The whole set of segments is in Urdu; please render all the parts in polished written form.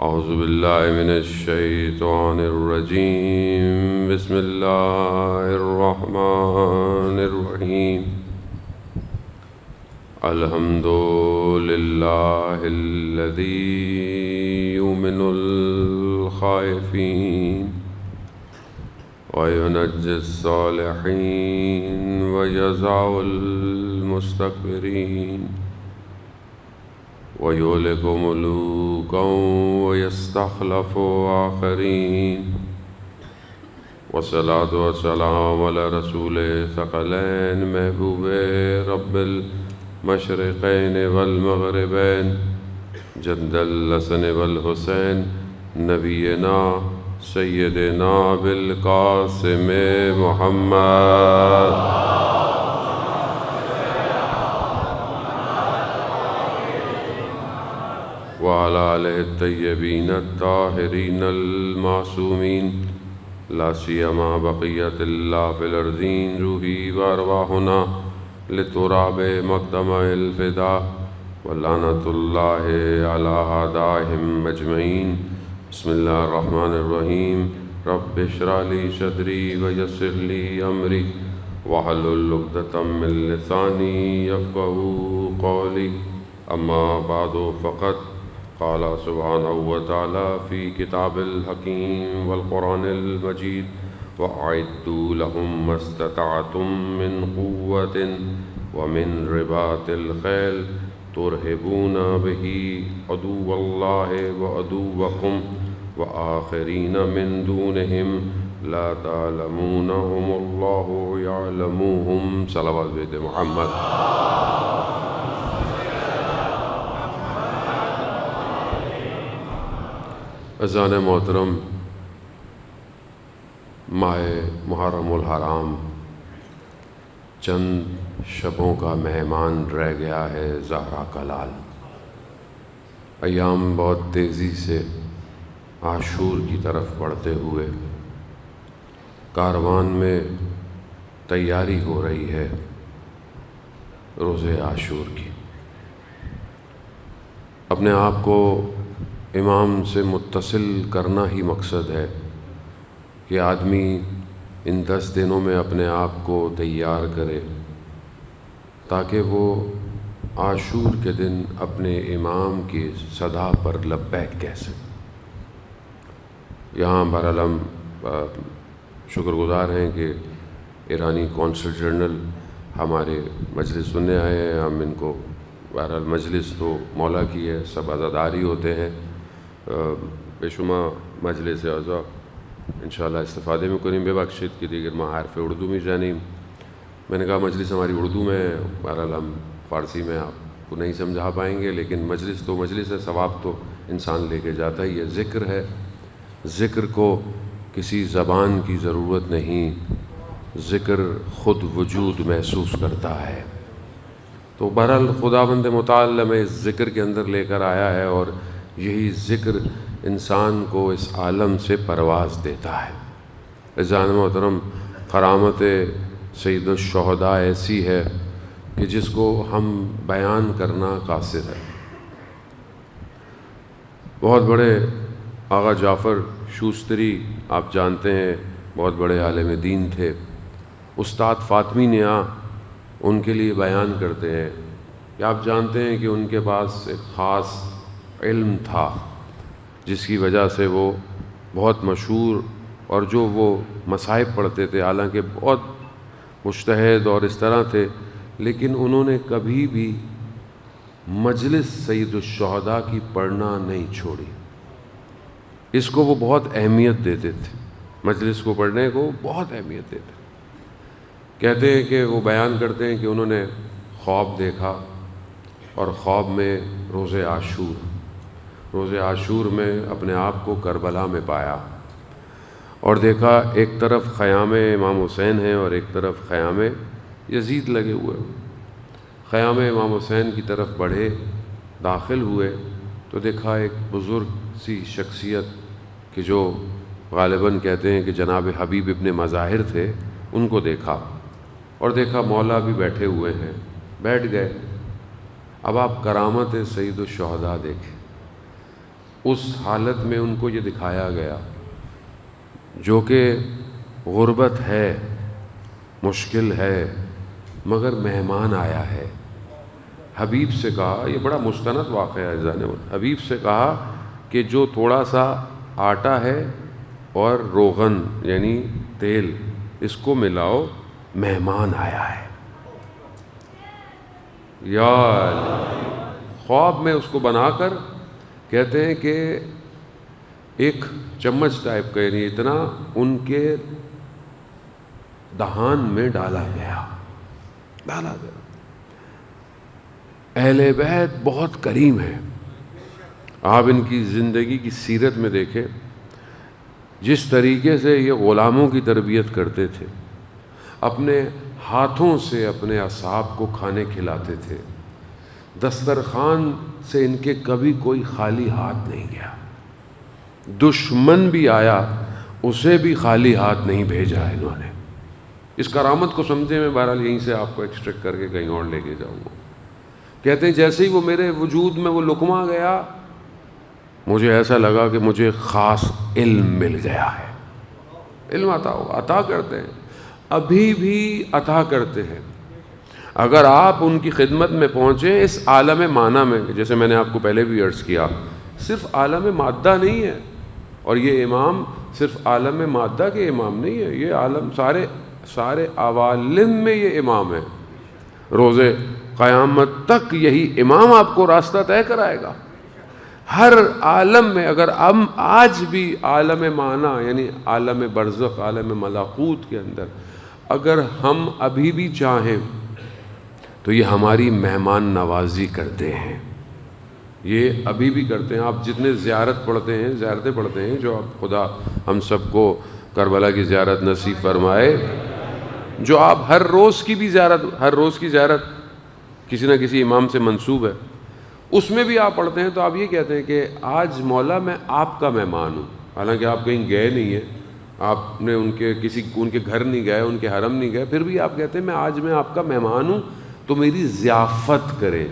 اعوذ باللہ من الشیطان الرجیم بسم اللہ الرحمن الرحیم الحمد للہ الذی یؤمن الخائفین وینجی الصالحین ویجزع المستکبرین وَيُهْلِكُ مُلُوكًا وَيَسْتَخْلَفُ آخَرِينَ والصلاة والسلام على رسول ثقلين محبوب رب المشرقين والمغربين جد الحسن والحسين نبينا سيدنا بالقاسم محمد وعلى آله الطيبين الطاهرين المعصومين لا سيما بقية الله في الأرضين روحي وأرواحنا لتراب مقدم الفداء ولعنة الله على أعدائهم أجمعين بسم الله الرحمن الرحيم رب اشرح لي صدري ويسر لي أمري واحلل عقدة من لساني يفقهوا قولي أما بعد فقد قال سبحانه وتعالى في كتاب الحكيم والقرآن المجيد وأعدوا لهم ما استطعتم من قوة ومن رباط الخيل ترهبون به عدو الله وعدوكم وآخرين من دونهم لا تعلمونهم الله يعلمهم صلوات بيت محمد. عزیزان محترم، ماہ محرم الحرام چند شبوں کا مہمان رہ گیا ہے زہرا کا لال. ایام بہت تیزی سے عاشور کی طرف بڑھتے ہوئے کاروان میں تیاری ہو رہی ہے روزے عاشور کی. اپنے آپ کو امام سے متصل کرنا ہی مقصد ہے کہ آدمی ان 10 دنوں میں اپنے آپ کو تیار کرے تاکہ وہ عاشور کے دن اپنے امام کی صدا پر لبیک کہہ سکے. یہاں بہرحال ہم شکر گزار ہیں کہ ایرانی کونسل جنرل ہمارے مجلس سننے آئے ہیں. ہم ان کو بہرحال مجلس تو مولا کی ہے، سب عزاداری ہوتے ہیں. بے شمار مجلس اعضا انشاءاللہ استفادے میں کنیم بے بخشید کی دیگر معارف اردو میں جانیم. میں نے کہا مجلس ہماری اردو میں ہے، بہرحال ہم فارسی میں آپ کو نہیں سمجھا پائیں گے، لیکن مجلس تو مجلس ہے، ثواب تو انسان لے کے جاتا ہی ہے. ذکر ہے، ذکر کو کسی زبان کی ضرورت نہیں، ذکر خود وجود محسوس کرتا ہے. تو بہرحال خداوند متعال ہمیں اس ذکر کے اندر لے کر آیا ہے اور یہی ذکر انسان کو اس عالم سے پرواز دیتا ہے. عزیزان محترم، کرامت سید الشہداء ایسی ہے کہ جس کو ہم بیان کرنا قاصر ہے. بہت بڑے آغا جعفر شوستری آپ جانتے ہیں، بہت بڑے عالم دین تھے. استاد فاطمی نیا ان کے لیے بیان کرتے ہیں کہ آپ جانتے ہیں کہ ان کے پاس ایک خاص علم تھا جس کی وجہ سے وہ بہت مشہور، اور جو وہ مصائب پڑھتے تھے حالانکہ بہت مجتہد اور اس طرح تھے، لیکن انہوں نے کبھی بھی مجلس سید الشہداء کی پڑھنا نہیں چھوڑی. اس کو وہ بہت اہمیت دیتے تھے، مجلس کو پڑھنے کو بہت اہمیت دیتے. کہتے ہیں کہ وہ بیان کرتے ہیں کہ انہوں نے خواب دیکھا اور خواب میں روز عاشور میں اپنے آپ کو کربلا میں پایا اور دیکھا ایک طرف خیام امام حسین ہیں اور ایک طرف خیام یزید لگے ہوئے. خیام امام حسین کی طرف بڑھے، داخل ہوئے تو دیکھا ایک بزرگ سی شخصیت کہ جو غالباً کہتے ہیں کہ جناب حبیب ابن مظاہر تھے، ان کو دیکھا اور دیکھا مولا بھی بیٹھے ہوئے ہیں. بیٹھ گئے. اب آپ کرامت سید الشہداء دیکھیں. اس حالت میں ان کو یہ دکھایا گیا جو کہ غربت ہے، مشکل ہے، مگر مہمان آیا ہے۔ حبیب سے کہا، یہ بڑا مستند واقعہ ہے جانے والا، حبیب سے کہا کہ جو تھوڑا سا آٹا ہے اور روغن یعنی تیل، اس کو ملاؤ، مہمان آیا ہے۔ یا خواب میں اس کو بنا کر کہتے ہیں کہ ایک چمچ ٹائپ کا، یعنی اتنا ان کے دہان میں ڈالا گیا۔ اہل بیت بہت کریم ہے۔ آپ ان کی زندگی کی سیرت میں دیکھیں، جس طریقے سے یہ غلاموں کی تربیت کرتے تھے، اپنے ہاتھوں سے اپنے اصحاب کو کھانے کھلاتے تھے، دسترخوان سے ان کے کبھی کوئی خالی ہاتھ نہیں گیا، دشمن بھی آیا اسے بھی خالی ہاتھ نہیں بھیجا انہوں نے۔ اس کرامت کو سمجھے، میں بہرحال یہیں سے آپ کو ایکسٹریکٹ کر کے کہیں اور لے کے جاؤں گا۔ کہتے ہیں جیسے ہی وہ میرے وجود میں وہ لقمہ گیا، مجھے ایسا لگا کہ مجھے خاص علم مل گیا ہے۔ علم عطا کرتے ہیں، ابھی بھی عطا کرتے ہیں۔ اگر آپ ان کی خدمت میں پہنچیں اس عالم معنی میں، جیسے میں نے آپ کو پہلے بھی عرض کیا، صرف عالم مادہ نہیں ہے، اور یہ امام صرف عالم مادہ کے امام نہیں ہے، یہ عالم سارے عوالم میں یہ امام ہے۔ روز قیامت تک یہی امام آپ کو راستہ طے کرائے گا۔ ہر عالم میں اگر ہم آج بھی عالم معنی یعنی عالم برزخ، عالم ملکوت کے اندر اگر ہم ابھی بھی چاہیں تو یہ ہماری مہمان نوازی کرتے ہیں، یہ ابھی بھی کرتے ہیں۔ آپ جتنے زیارتیں پڑھتے ہیں، جو آپ خدا ہم سب کو کربلا کی زیارت نصیب فرمائے، جو آپ ہر روز کی زیارت کسی نہ کسی امام سے منسوب ہے، اس میں بھی آپ پڑھتے ہیں تو آپ یہ کہتے ہیں کہ آج مولا میں آپ کا مہمان ہوں، حالانکہ آپ کہیں گئے نہیں ہیں، آپ نے ان کے گھر نہیں گئے، ان کے حرم نہیں گئے، پھر بھی آپ کہتے ہیں آج میں آپ کا مہمان ہوں تو میری ضیافت کریں۔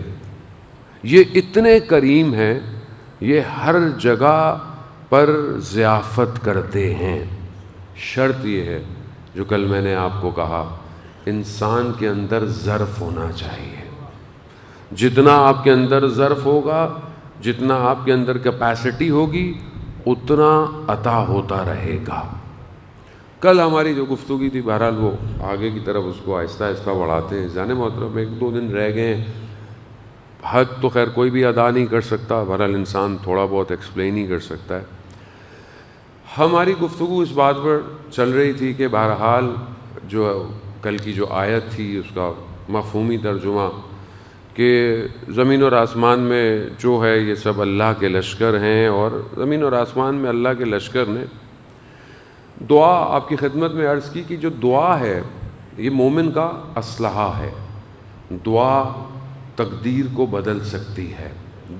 یہ اتنے کریم ہیں، یہ ہر جگہ پر ضیافت کرتے ہیں۔ شرط یہ ہے جو کل میں نے آپ کو کہا، انسان کے اندر ظرف ہونا چاہیے۔ جتنا آپ کے اندر ظرف ہوگا، جتنا آپ کے اندر کیپیسٹی ہوگی، اتنا عطا ہوتا رہے گا۔ کل ہماری جو گفتگو تھی، بہرحال وہ آگے کی طرف اس کو آہستہ آہستہ بڑھاتے ہیں۔ جانے محترم، 1-2 دن رہ گئے ہیں، حق تو خیر کوئی بھی ادا نہیں کر سکتا، بہرحال انسان تھوڑا بہت ایکسپلین ہی کر سکتا ہے۔ ہماری گفتگو اس بات پر چل رہی تھی کہ بہرحال جو کل کی جو آیت تھی اس کا مفہومی ترجمہ کہ زمین اور آسمان میں جو ہے یہ سب اللہ کے لشکر ہیں، اور زمین اور آسمان میں اللہ کے لشکر نے دعا آپ کی خدمت میں عرض کی کہ جو دعا ہے یہ مومن کا اسلحہ ہے۔ دعا تقدیر کو بدل سکتی ہے،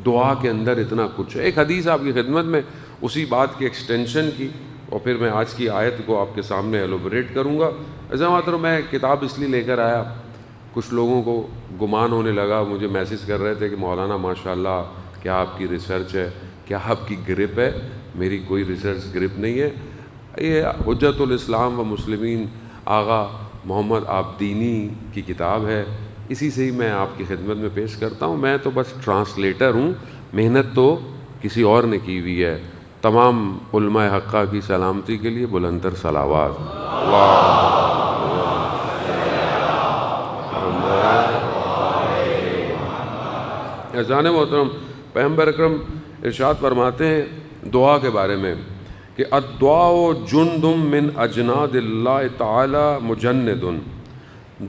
دعا کے اندر اتنا کچھ ہے۔ ایک حدیث آپ کی خدمت میں اسی بات کی ایکسٹینشن کی، اور پھر میں آج کی آیت کو آپ کے سامنے ایلوبریٹ کروں گا۔ عزیزان، میں کتاب اس لیے لے کر آیا، کچھ لوگوں کو گمان ہونے لگا، مجھے میسیج کر رہے تھے کہ مولانا ماشاءاللہ کیا آپ کی ریسرچ ہے، کیا آپ کی گرپ ہے؟ میری کوئی ریسرچ گرپ نہیں ہے، یہ حجت الاسلام و مسلمین آغا محمد آبدینی کی کتاب ہے، اسی سے ہی میں آپ کی خدمت میں پیش کرتا ہوں۔ میں تو بس ٹرانسلیٹر ہوں، محنت تو کسی اور نے کی ہوئی ہے۔ تمام علماء حقہ کی سلامتی کے لیے بلندر صلوات۔ اذان محترم، پیغمبر اکرم ارشاد فرماتے ہیں دعا کے بارے میں کہ الدعاء جند من اجناد اللہ تعالی مجند۔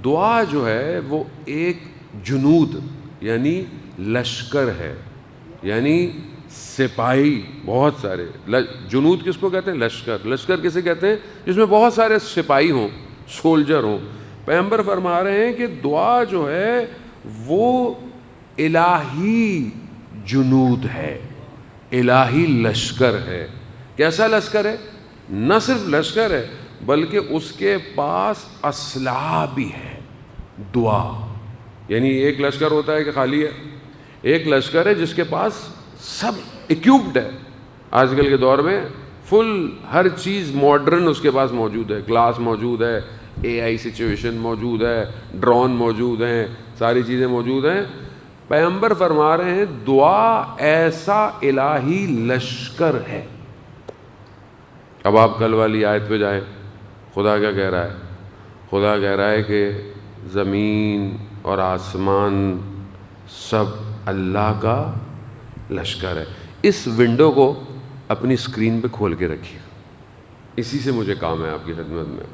دعا جو ہے وہ ایک جنود یعنی لشکر ہے، یعنی سپاہی، بہت سارے۔ جنود کس کو کہتے ہیں؟ لشکر۔ لشکر کسے کہتے ہیں؟ جس میں بہت سارے سپاہی ہوں، سولجر ہوں۔ پیغمبر فرما رہے ہیں کہ دعا جو ہے وہ الہی جنود ہے، الہی لشکر ہے۔ کیسا لشکر ہے؟ نہ صرف لشکر ہے بلکہ اس کے پاس اسلحہ بھی ہے۔ دعا یعنی ایک لشکر ہوتا ہے کہ خالی ہے، ایک لشکر ہے جس کے پاس سب ایکوپڈ ہے، آج کل کے دور میں فل ہر چیز ماڈرن اس کے پاس موجود ہے، گلاس موجود ہے، اے آئی سچویشن موجود ہے، ڈرون موجود ہیں، ساری چیزیں موجود ہیں۔ پیغمبر فرما رہے ہیں دعا ایسا الہی لشکر ہے۔ اب آپ کل والی آیت پہ جائیں، خدا کیا کہہ رہا ہے؟ خدا کہہ رہا ہے کہ زمین اور آسمان سب اللہ کا لشکر ہے۔ اس ونڈو کو اپنی اسکرین پہ کھول کے رکھیے، اسی سے مجھے کام ہے آپ کی خدمت میں۔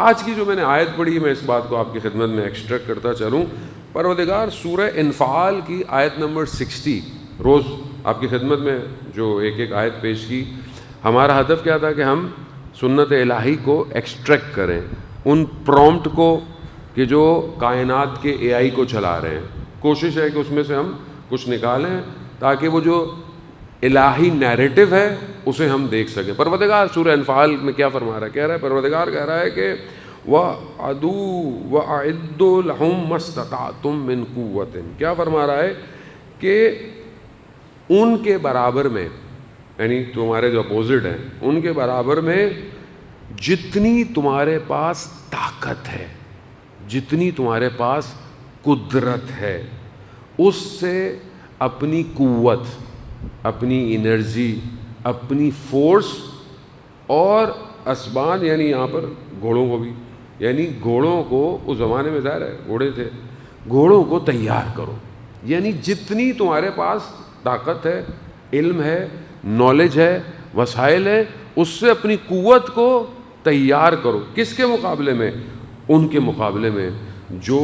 آج کی جو میں نے آیت پڑھی، میں اس بات کو آپ کی خدمت میں ایکسٹریکٹ کرتا چلوں۔ پروردگار سورہ انفال کی آیت نمبر 60 روز آپ کی خدمت میں جو ایک ایک آیت پیش کی، ہمارا ہدف کیا تھا کہ ہم سنت الہی کو ایکسٹریکٹ کریں، ان پرومپٹ کو کہ جو کائنات کے اے آئی کو چلا رہے ہیں، کوشش ہے کہ اس میں سے ہم کچھ نکالیں تاکہ وہ جو الہی نیریٹو ہے اسے ہم دیکھ سکیں۔ پروردگار سورہ انفال میں کیا فرما رہا ہے؟ کہہ رہا ہے، پروردگار کہہ رہا ہے کہ وَعَدُوا وَأَعِدُّوا لَهُم مَّا اسْتَطَعْتُم مِّن قُوَّةٍ، کیا فرما رہا ہے کہ ان کے برابر میں، یعنی تمہارے جو اپوزٹ ہیں ان کے برابر میں جتنی تمہارے پاس طاقت ہے، جتنی تمہارے پاس قدرت ہے، اس سے اپنی قوت، اپنی انرجی، اپنی فورس اور اسبان، یعنی یہاں پر گھوڑوں کو بھی، یعنی گھوڑوں کو اس زمانے میں ظاہر ہے گھوڑے تھے، گھوڑوں کو تیار کرو، یعنی جتنی تمہارے پاس طاقت ہے، علم ہے، نالج ہے، وسائل ہے، اس سے اپنی قوت کو تیار کرو۔ کس کے مقابلے میں؟ ان کے مقابلے میں جو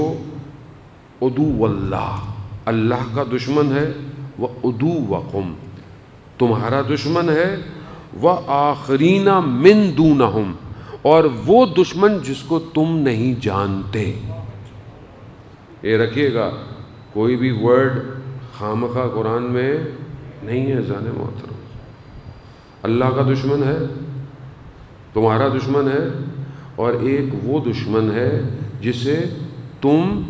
عدو اللہ، اللہ کا دشمن ہے، وعدوکم، تمہارا دشمن ہے، وآخرین من دونہم، اور وہ دشمن جس کو تم نہیں جانتے۔ یہ رکھیے گا، کوئی بھی ورڈ خامخواہ قرآن میں نہیں ہے جان محترم۔ اللہ کا دشمن ہے، تمہارا دشمن ہے، اور ایک وہ دشمن ہے جسے تم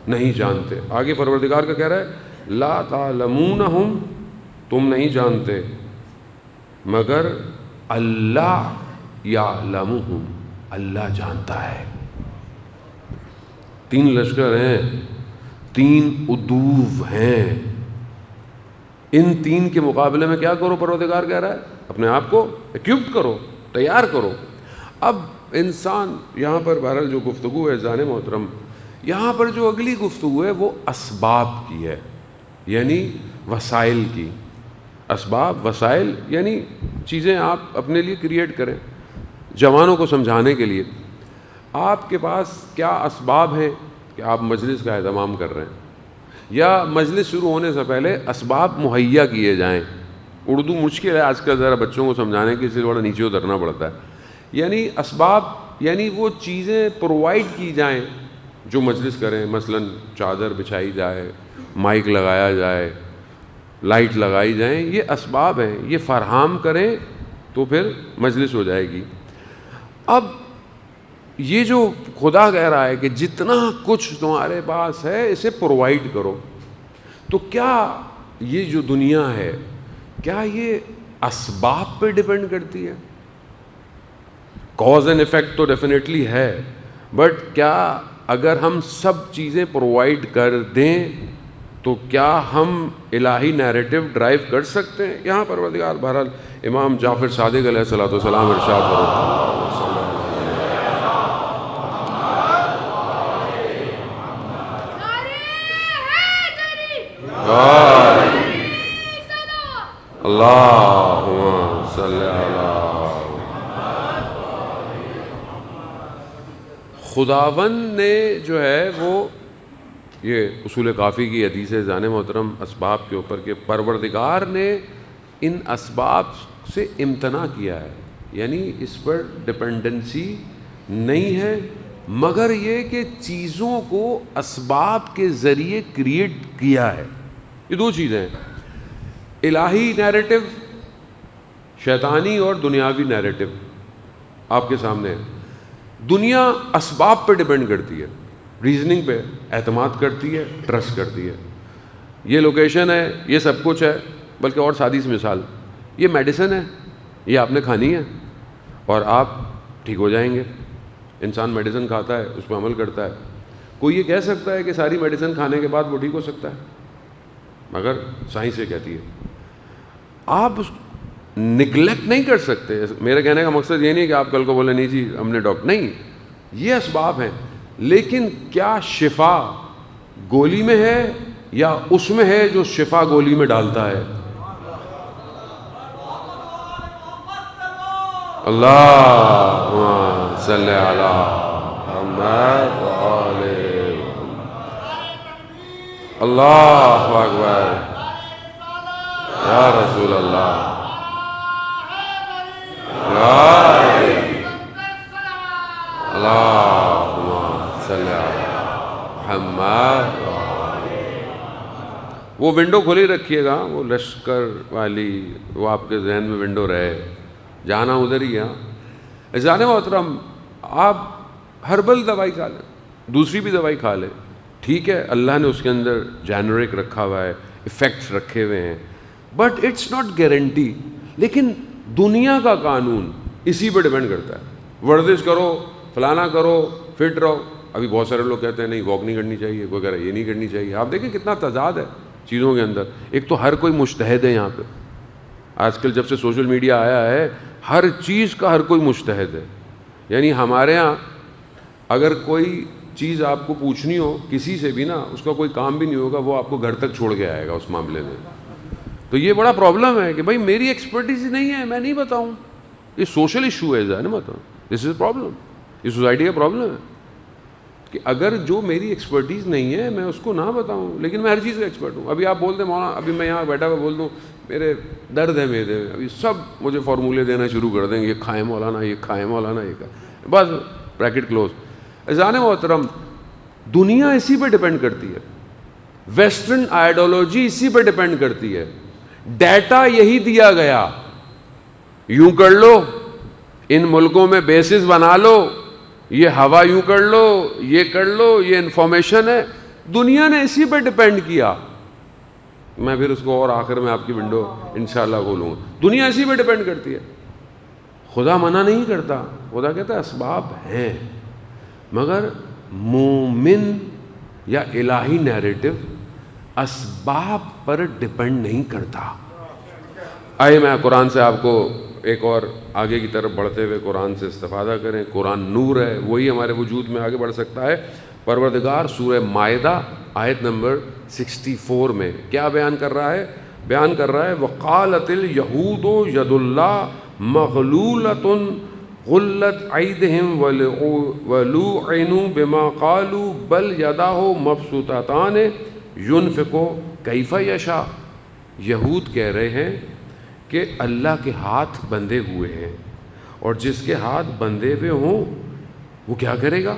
نہیں جانتے۔ آگے پروردگار کا کہہ رہا ہے لا تعلمونہم، تم نہیں جانتے، مگر اللہ یعلمہم، اللہ جانتا ہے۔ تین لشکر ہیں، تین عدو ہیں، ان تین کے مقابلے میں کیا کرو؟ پروردگار کہہ رہا ہے اپنے آپ کو ایکوپڈ کرو، تیار کرو۔ اب انسان یہاں پر بہرحال جو گفتگو ہے جان محترم، یہاں پر جو اگلی گفتگو ہے وہ اسباب کی ہے، یعنی وسائل کی۔ اسباب، وسائل یعنی چیزیں آپ اپنے لیے کریٹ کریں۔ جوانوں کو سمجھانے کے لیے، آپ کے پاس کیا اسباب ہیں کہ آپ مجلس کا اہتمام کر رہے ہیں، یا مجلس شروع ہونے سے پہلے اسباب مہیا کیے جائیں۔ اردو مشکل ہے آج کل ذرا بچوں کو سمجھانے کے، اس لیے تھوڑا نیچے اترنا پڑتا ہے۔ یعنی اسباب یعنی وہ چیزیں پرووائڈ کی جائیں جو مجلس کریں، مثلاً چادر بچھائی جائے، مائک لگایا جائے، لائٹ لگائی جائیں، یہ اسباب ہیں، یہ فراہم کریں تو پھر مجلس ہو جائے گی۔ اب یہ جو خدا کہہ رہا ہے کہ جتنا کچھ تمہارے پاس ہے اسے پرووائڈ کرو، تو کیا یہ جو دنیا ہے کیا یہ اسباب پہ ڈیپینڈ کرتی ہے؟ کاز اینڈ افیکٹ تو ڈیفینیٹلی ہے، بٹ کیا اگر ہم سب چیزیں پرووائڈ کر دیں تو کیا ہم الہی نیریٹو ڈرائیو کر سکتے ہیں؟ یہاں پروردگار بہرحال امام جعفر صادق علیہ الصلوۃ والسلام ارشاد فرماتے ہیں، اللہم صلی اللہ، خداوند نے جو ہے وہ یہ اصول کافی کی حدیث ہے جان محترم اسباب کے اوپر، کہ پروردگار نے ان اسباب سے امتناع کیا ہے، یعنی اس پر ڈپینڈنسی نہیں ہے، مگر یہ کہ چیزوں کو اسباب کے ذریعے کریٹ کیا ہے۔ یہ دو چیزیں ہیں، الہی نیریٹو، شیطانی اور دنیاوی نیریٹو آپ کے سامنے ہے۔ دنیا اسباب پہ ڈیپینڈ کرتی ہے، ریزننگ پہ اعتماد کرتی ہے، ٹرسٹ کرتی ہے، یہ لوکیشن ہے، یہ سب کچھ ہے۔ بلکہ اور سادی سی مثال، یہ میڈیسن ہے، یہ آپ نے کھانی ہے اور آپ ٹھیک ہو جائیں گے۔ انسان میڈیسن کھاتا ہے، اس پہ عمل کرتا ہے۔ کوئی یہ کہہ سکتا ہے کہ ساری میڈیسن کھانے کے بعد وہ ٹھیک ہو سکتا ہے؟ مگر سائنس یہ کہتی ہے۔ آپ نگلیکٹ نہیں کر سکتے۔ میرے کہنے کا مقصد یہ نہیں کہ آپ کل کو بولیں نہیں جی ہم نے ڈاکٹر، نہیں، یہ اسباب ہیں، لیکن کیا شفا گولی میں ہے یا اس میں ہے جو شفا گولی میں ڈالتا ہے؟ اللہم صلی علی محمد وآلہ اللہ اکبر یا رسول اللہ اللہم صلی علی محمد۔ وہ ونڈو کھلی رکھیے گا، وہ لشکر والی، وہ آپ کے ذہن میں ونڈو رہے، جانا ادھر ہی ہے۔ عزیزان محترم، آپ ہربل دوائی کھا لیں، دوسری بھی دوائی کھا لیں، ٹھیک ہے، اللہ نے اس کے اندر جینرک رکھا ہوا ہے، ایفیکٹس رکھے ہوئے ہیں، بٹ اٹس ناٹ گارنٹی۔ لیکن دنیا کا قانون اسی پہ ڈیپینڈ کرتا ہے۔ ورزش کرو، فلانا کرو، فٹ رہو۔ ابھی بہت سارے لوگ کہتے ہیں نہیں واک نہیں کرنی چاہیے، کوئی کہہ رہا ہے یہ نہیں کرنی چاہیے۔ آپ دیکھیں کتنا تضاد ہے چیزوں کے اندر۔ ایک تو ہر کوئی مجتہد ہے یہاں پہ، آج کل جب سے سوشل میڈیا آیا ہے ہر چیز کا ہر کوئی مجتہد ہے۔ یعنی ہمارے ہاں اگر کوئی چیز آپ کو پوچھنی ہو کسی سے بھی نا، اس کا کوئی کام بھی نہیں ہوگا، وہ آپ کو گھر تک چھوڑ کے آئے گا اس معاملے میں۔ تو یہ بڑا پرابلم ہے کہ بھائی میری ایکسپرٹیز نہیں ہے، میں نہیں بتاؤں۔ یہ سوشل ایشو ہے نا، بتاؤں دس از پرابلم، یہ سوسائٹی کا پرابلم ہے کہ اگر جو میری ایکسپرٹیز نہیں ہے میں اس کو نہ بتاؤں، لیکن میں ہر چیز کا ایکسپرٹ ہوں۔ ابھی آپ بول دیں مولانا، ابھی میں یہاں بیٹھا ہوا بول دوں میرے درد ہے میرے، ابھی سب مجھے فارمولے دینا شروع کر دیں گے، یہ کھائیں مولانا، یہ کھائیں مولانا، یہ کھائیں، بس بریکٹ کلوز۔ عزیزان محترم، دنیا اسی پہ ڈیپینڈ کرتی ہے، ویسٹرن آئیڈیالوجی اسی پہ ڈیپینڈ کرتی ہے، ڈیٹا یہی دیا گیا، یوں کر لو، ان ملکوں میں بیسز بنا لو، یہ ہوا یوں کر لو، یہ کر لو، یہ انفارمیشن ہے، دنیا نے اسی پہ ڈیپینڈ کیا۔ میں پھر اس کو اور آخر میں آپ کی ونڈو انشاءاللہ کھولوں گا۔ دنیا اسی پہ ڈیپینڈ کرتی ہے۔ خدا منع نہیں کرتا، خدا کہتا ہے اسباب ہیں، مگر مومن یا الہی نیریٹو اسباب پر ڈیپینڈ نہیں کرتا۔ آئے میں قرآن سے آپ کو ایک اور آگے کی طرف بڑھتے ہوئے قرآن سے استفادہ کریں۔ قرآن نور ہے، وہی ہمارے وجود میں آگے بڑھ سکتا ہے۔ پروردگار سورہ مائدہ آیت نمبر 64 میں کیا بیان کر رہا ہے؟ بیان کر رہا ہے وَقَالَتِ الْيَهُودُ يَدُ اللَّهِ مَغْلُولَةٌ غُلَّتْ أَيْدِيهِمْ وَلُوعِنُوا بِمَا قَالُوا بَلْ يَدَاهُ مَبْسُوطَتَانِ يُنْفِقُ كَيْفَ يَشَاءُ۔ یہود کہہ رہے ہیں کہ اللہ کے ہاتھ بندھے ہوئے ہیں، اور جس کے ہاتھ بندھے ہوئے ہوں وہ کیا کرے گا؟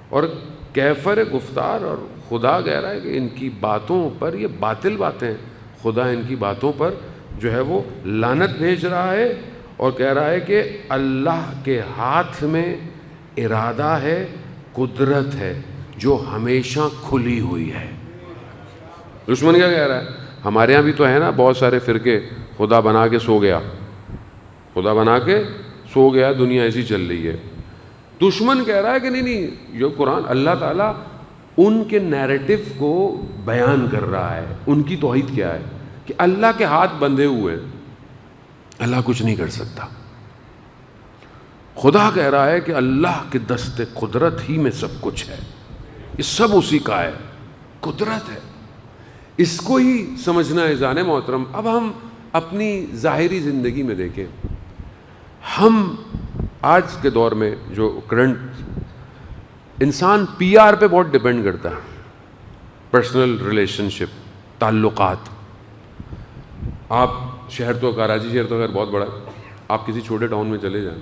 اور کیفر گفتار، اور خدا کہہ رہا ہے کہ ان کی باتوں پر یہ باطل باتیں ہیں، خدا ان کی باتوں پر جو ہے وہ لعنت بھیج رہا ہے، اور کہہ رہا ہے کہ اللہ کے ہاتھ میں ارادہ ہے، قدرت ہے جو ہمیشہ کھلی ہوئی ہے۔ دشمن کیا کہہ رہا ہے؟ ہمارے ہاں بھی تو ہے نا بہت سارے فرقے، خدا بنا کے سو گیا، خدا بنا کے سو گیا، دنیا ایسی چل رہی ہے۔ دشمن کہہ رہا ہے کہ نہیں، یہ قرآن اللہ تعالیٰ ان کے نیریٹو کو بیان کر رہا ہے۔ ان کی توحید کیا ہے؟ کہ اللہ کے ہاتھ بندھے ہوئے، اللہ کچھ نہیں کر سکتا۔ خدا کہہ رہا ہے کہ اللہ کے دست قدرت ہی میں سب کچھ ہے، یہ سب اسی کا ہے، قدرت ہے۔ اس کو ہی سمجھنا ہے عزیزان محترم۔ اب ہم اپنی ظاہری زندگی میں دیکھیں، ہم آج کے دور میں جو کرنٹ انسان پی آر پہ بہت ڈیپینڈ کرتا ہے، پرسنل ریلیشن شپ، تعلقات۔ آپ شہر تو کراچی شہر تو خیر بہت بڑا ہے، آپ کسی چھوٹے ٹاؤن میں چلے جائیں،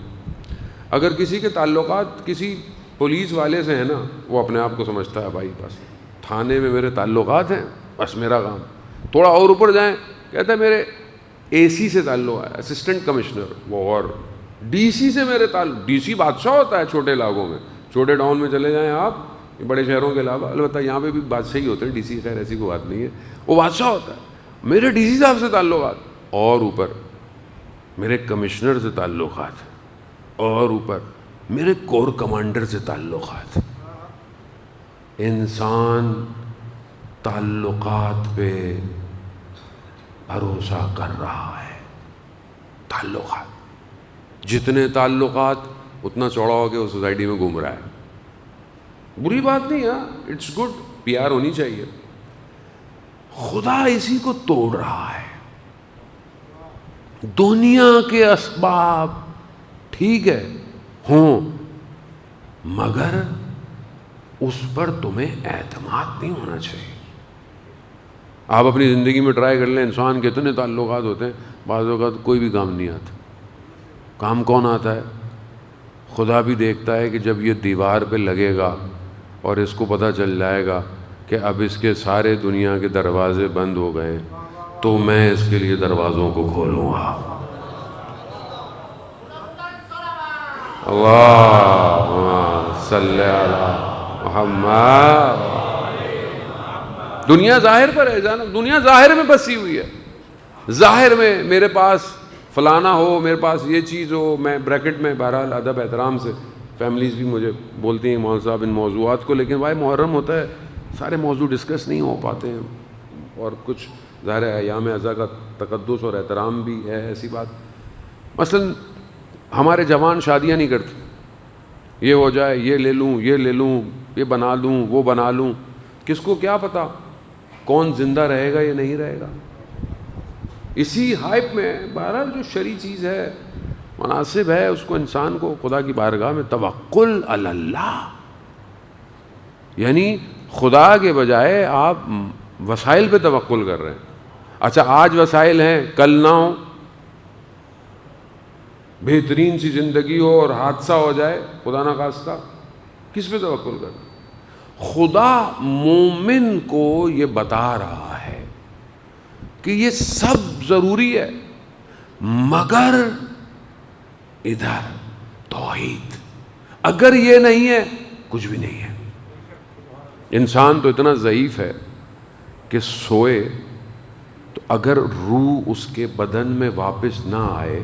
اگر کسی کے تعلقات کسی پولیس والے سے ہیں نا، وہ اپنے آپ کو سمجھتا ہے بھائی بس تھانے میں میرے تعلقات ہیں، بس میرا کام۔ تھوڑا اور اوپر جائیں، کہتا ہے میرے اے سی سے تعلق ہے، اسسٹنٹ کمشنر، وہ، اور ڈی سی سے میرے تعلق، ڈی سی بادشاہ ہوتا ہے چھوٹے علاقوں میں، چھوٹے ٹاؤن میں چلے جائیں آپ، بڑے شہروں کے علاوہ، البتہ یہاں پہ بھی بادشاہ ہی ہوتے ہیں، ڈی سی خیر ایسی کوئی بات نہیں ہے، وہ بادشاہ ہوتا ہے، میرے ڈی سی صاحب سے تعلقات۔ اور اوپر میرے کمشنر سے تعلقات، اور اوپر میرے کور کمانڈر سے تعلقات. انسان تعلقات پہ بھروسہ کر رہا ہے. تعلقات، جتنے تعلقات اتنا چوڑا ہو کے وہ سوسائٹی میں گھوم رہا ہے. بری بات نہیں ہے، اٹس گڈ، پیار ہونی چاہیے. خدا اسی کو توڑ رہا ہے. دنیا کے اسباب ٹھیک ہے ہوں، مگر اس پر تمہیں اعتماد نہیں ہونا چاہیے. آپ اپنی زندگی میں ٹرائی کر لیں، انسان کے اتنے تعلقات ہوتے ہیں، بعض اوقات کوئی بھی کام نہیں آتا. کام کون آتا ہے؟ خدا بھی دیکھتا ہے کہ جب یہ دیوار پہ لگے گا اور اس کو پتہ چل جائے گا کہ اب اس کے سارے دنیا کے دروازے بند ہو گئے، تو میں اس کے لیے دروازوں کو کھولوں گا. اللہم صلی علی محمد. دنیا ظاہر پر ہے جانا، دنیا ظاہر میں بسی ہوئی ہے. ظاہر میں میرے پاس فلانا ہو، میرے پاس یہ چیز ہو، میں بریکٹ میں بہرحال ادب احترام سے فیملیز بھی مجھے بولتی ہیں مولانا صاحب ان موضوعات کو، لیکن بھائی محرم ہوتا ہے، سارے موضوع ڈسکس نہیں ہو پاتے ہیں، اور کچھ ظاہر ہے ایام اعضاء کا تقدس اور احترام بھی ہے. ایسی بات مثلا ہمارے جوان شادیاں نہیں کرتے، یہ ہو جائے، یہ لے لوں، یہ لے لوں، یہ بنا لوں، وہ بنا لوں. کس کو کیا پتا کون زندہ رہے گا یا نہیں رہے گا. اسی ہائپ میں بہرحال جو شرعی چیز ہے مناسب ہے اس کو انسان کو خدا کی بارگاہ میں توکل علی اللہ، یعنی خدا کے بجائے آپ وسائل پہ توکل کر رہے ہیں. اچھا آج وسائل ہیں، کل نہ ہو، بہترین سی زندگی ہو اور حادثہ ہو جائے خدا نہ خواستہ، کس پہ توکل کر رہے ہیں؟ خدا مومن کو یہ بتا رہا ہے کہ یہ سب ضروری ہے، مگر ادھر توحید، اگر یہ نہیں ہے کچھ بھی نہیں ہے. انسان تو اتنا ضعیف ہے کہ سوئے تو اگر روح اس کے بدن میں واپس نہ آئے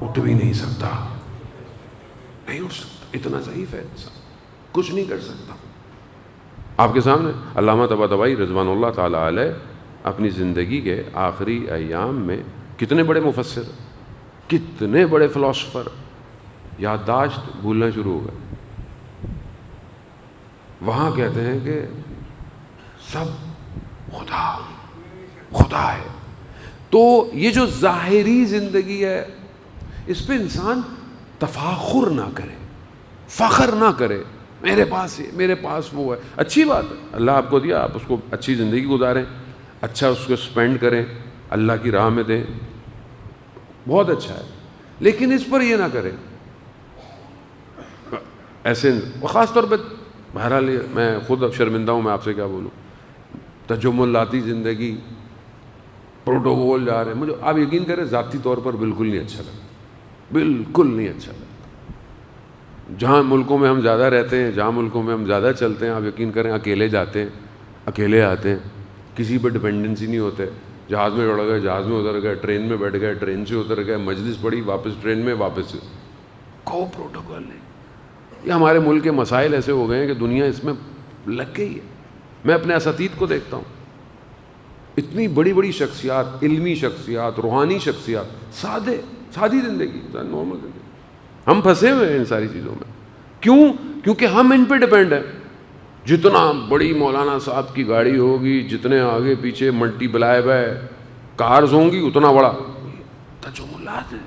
اٹھ بھی نہیں سکتا، نہیں اٹھ سکتا. اتنا ضعیف ہے انسان، کچھ نہیں کر سکتا. آپ کے سامنے علامہ طباطبائی رضوان اللہ تعالیٰ علیہ اپنی زندگی کے آخری ایام میں کتنے بڑے مفسر، کتنے بڑے فلاسفر، یادداشت بھولنا شروع ہو گئے. وہاں کہتے ہیں کہ سب خدا ہے. تو یہ جو ظاہری زندگی ہے اس پہ انسان تفاخر نہ کرے، فخر نہ کرے، میرے پاس ہے، میرے پاس وہ ہے. اچھی بات ہے، اللہ آپ کو دیا، آپ اس کو اچھی زندگی گزاریں، اچھا اس کو سپینڈ کریں، اللہ کی راہ میں دیں، بہت اچھا ہے. لیکن اس پر یہ نہ کریں ایسے. خاص طور پہ بہرحال میں خود شرمندہ ہوں، میں آپ سے کیا بولوں، تجملاتی زندگی، پروٹوکول جا رہے ہیں. مجھے آپ یقین کریں ذاتی طور پر بالکل نہیں اچھا لگتا، بالکل نہیں اچھا لگتا. جہاں ملکوں میں ہم زیادہ رہتے ہیں، جہاں ملکوں میں ہم زیادہ چلتے ہیں، آپ یقین کریں اکیلے جاتے ہیں، اکیلے آتے ہیں، کسی پہ ڈپینڈنسی نہیں ہوتے. جہاز میں چڑھ گئے، جہاز میں اتر گئے، ٹرین میں بیٹھ گئے، ٹرین سے اتر گئے، مجلس پڑھی، واپس ٹرین میں، واپس کوئی پروٹوکول نہیں. یہ ہمارے ملک کے مسائل ایسے ہو گئے ہیں کہ دنیا اس میں لگ گئی ہے. میں اپنے اساتید کو دیکھتا ہوں، اتنی بڑی بڑی شخصیات، علمی شخصیات، روحانی شخصیات، سادی زندگی، نارمل زندگی، ہم پھنسے ہوئے ہیں ان ساری چیزوں میں. کیوں؟ کیونکہ ہم ان پہ ڈپینڈ ہیں. جتنا بڑی مولانا صاحب کی گاڑی ہوگی، جتنے آگے پیچھے ملٹی پلائی بائی کارز ہوں گی، اتنا بڑا تجملات ہے.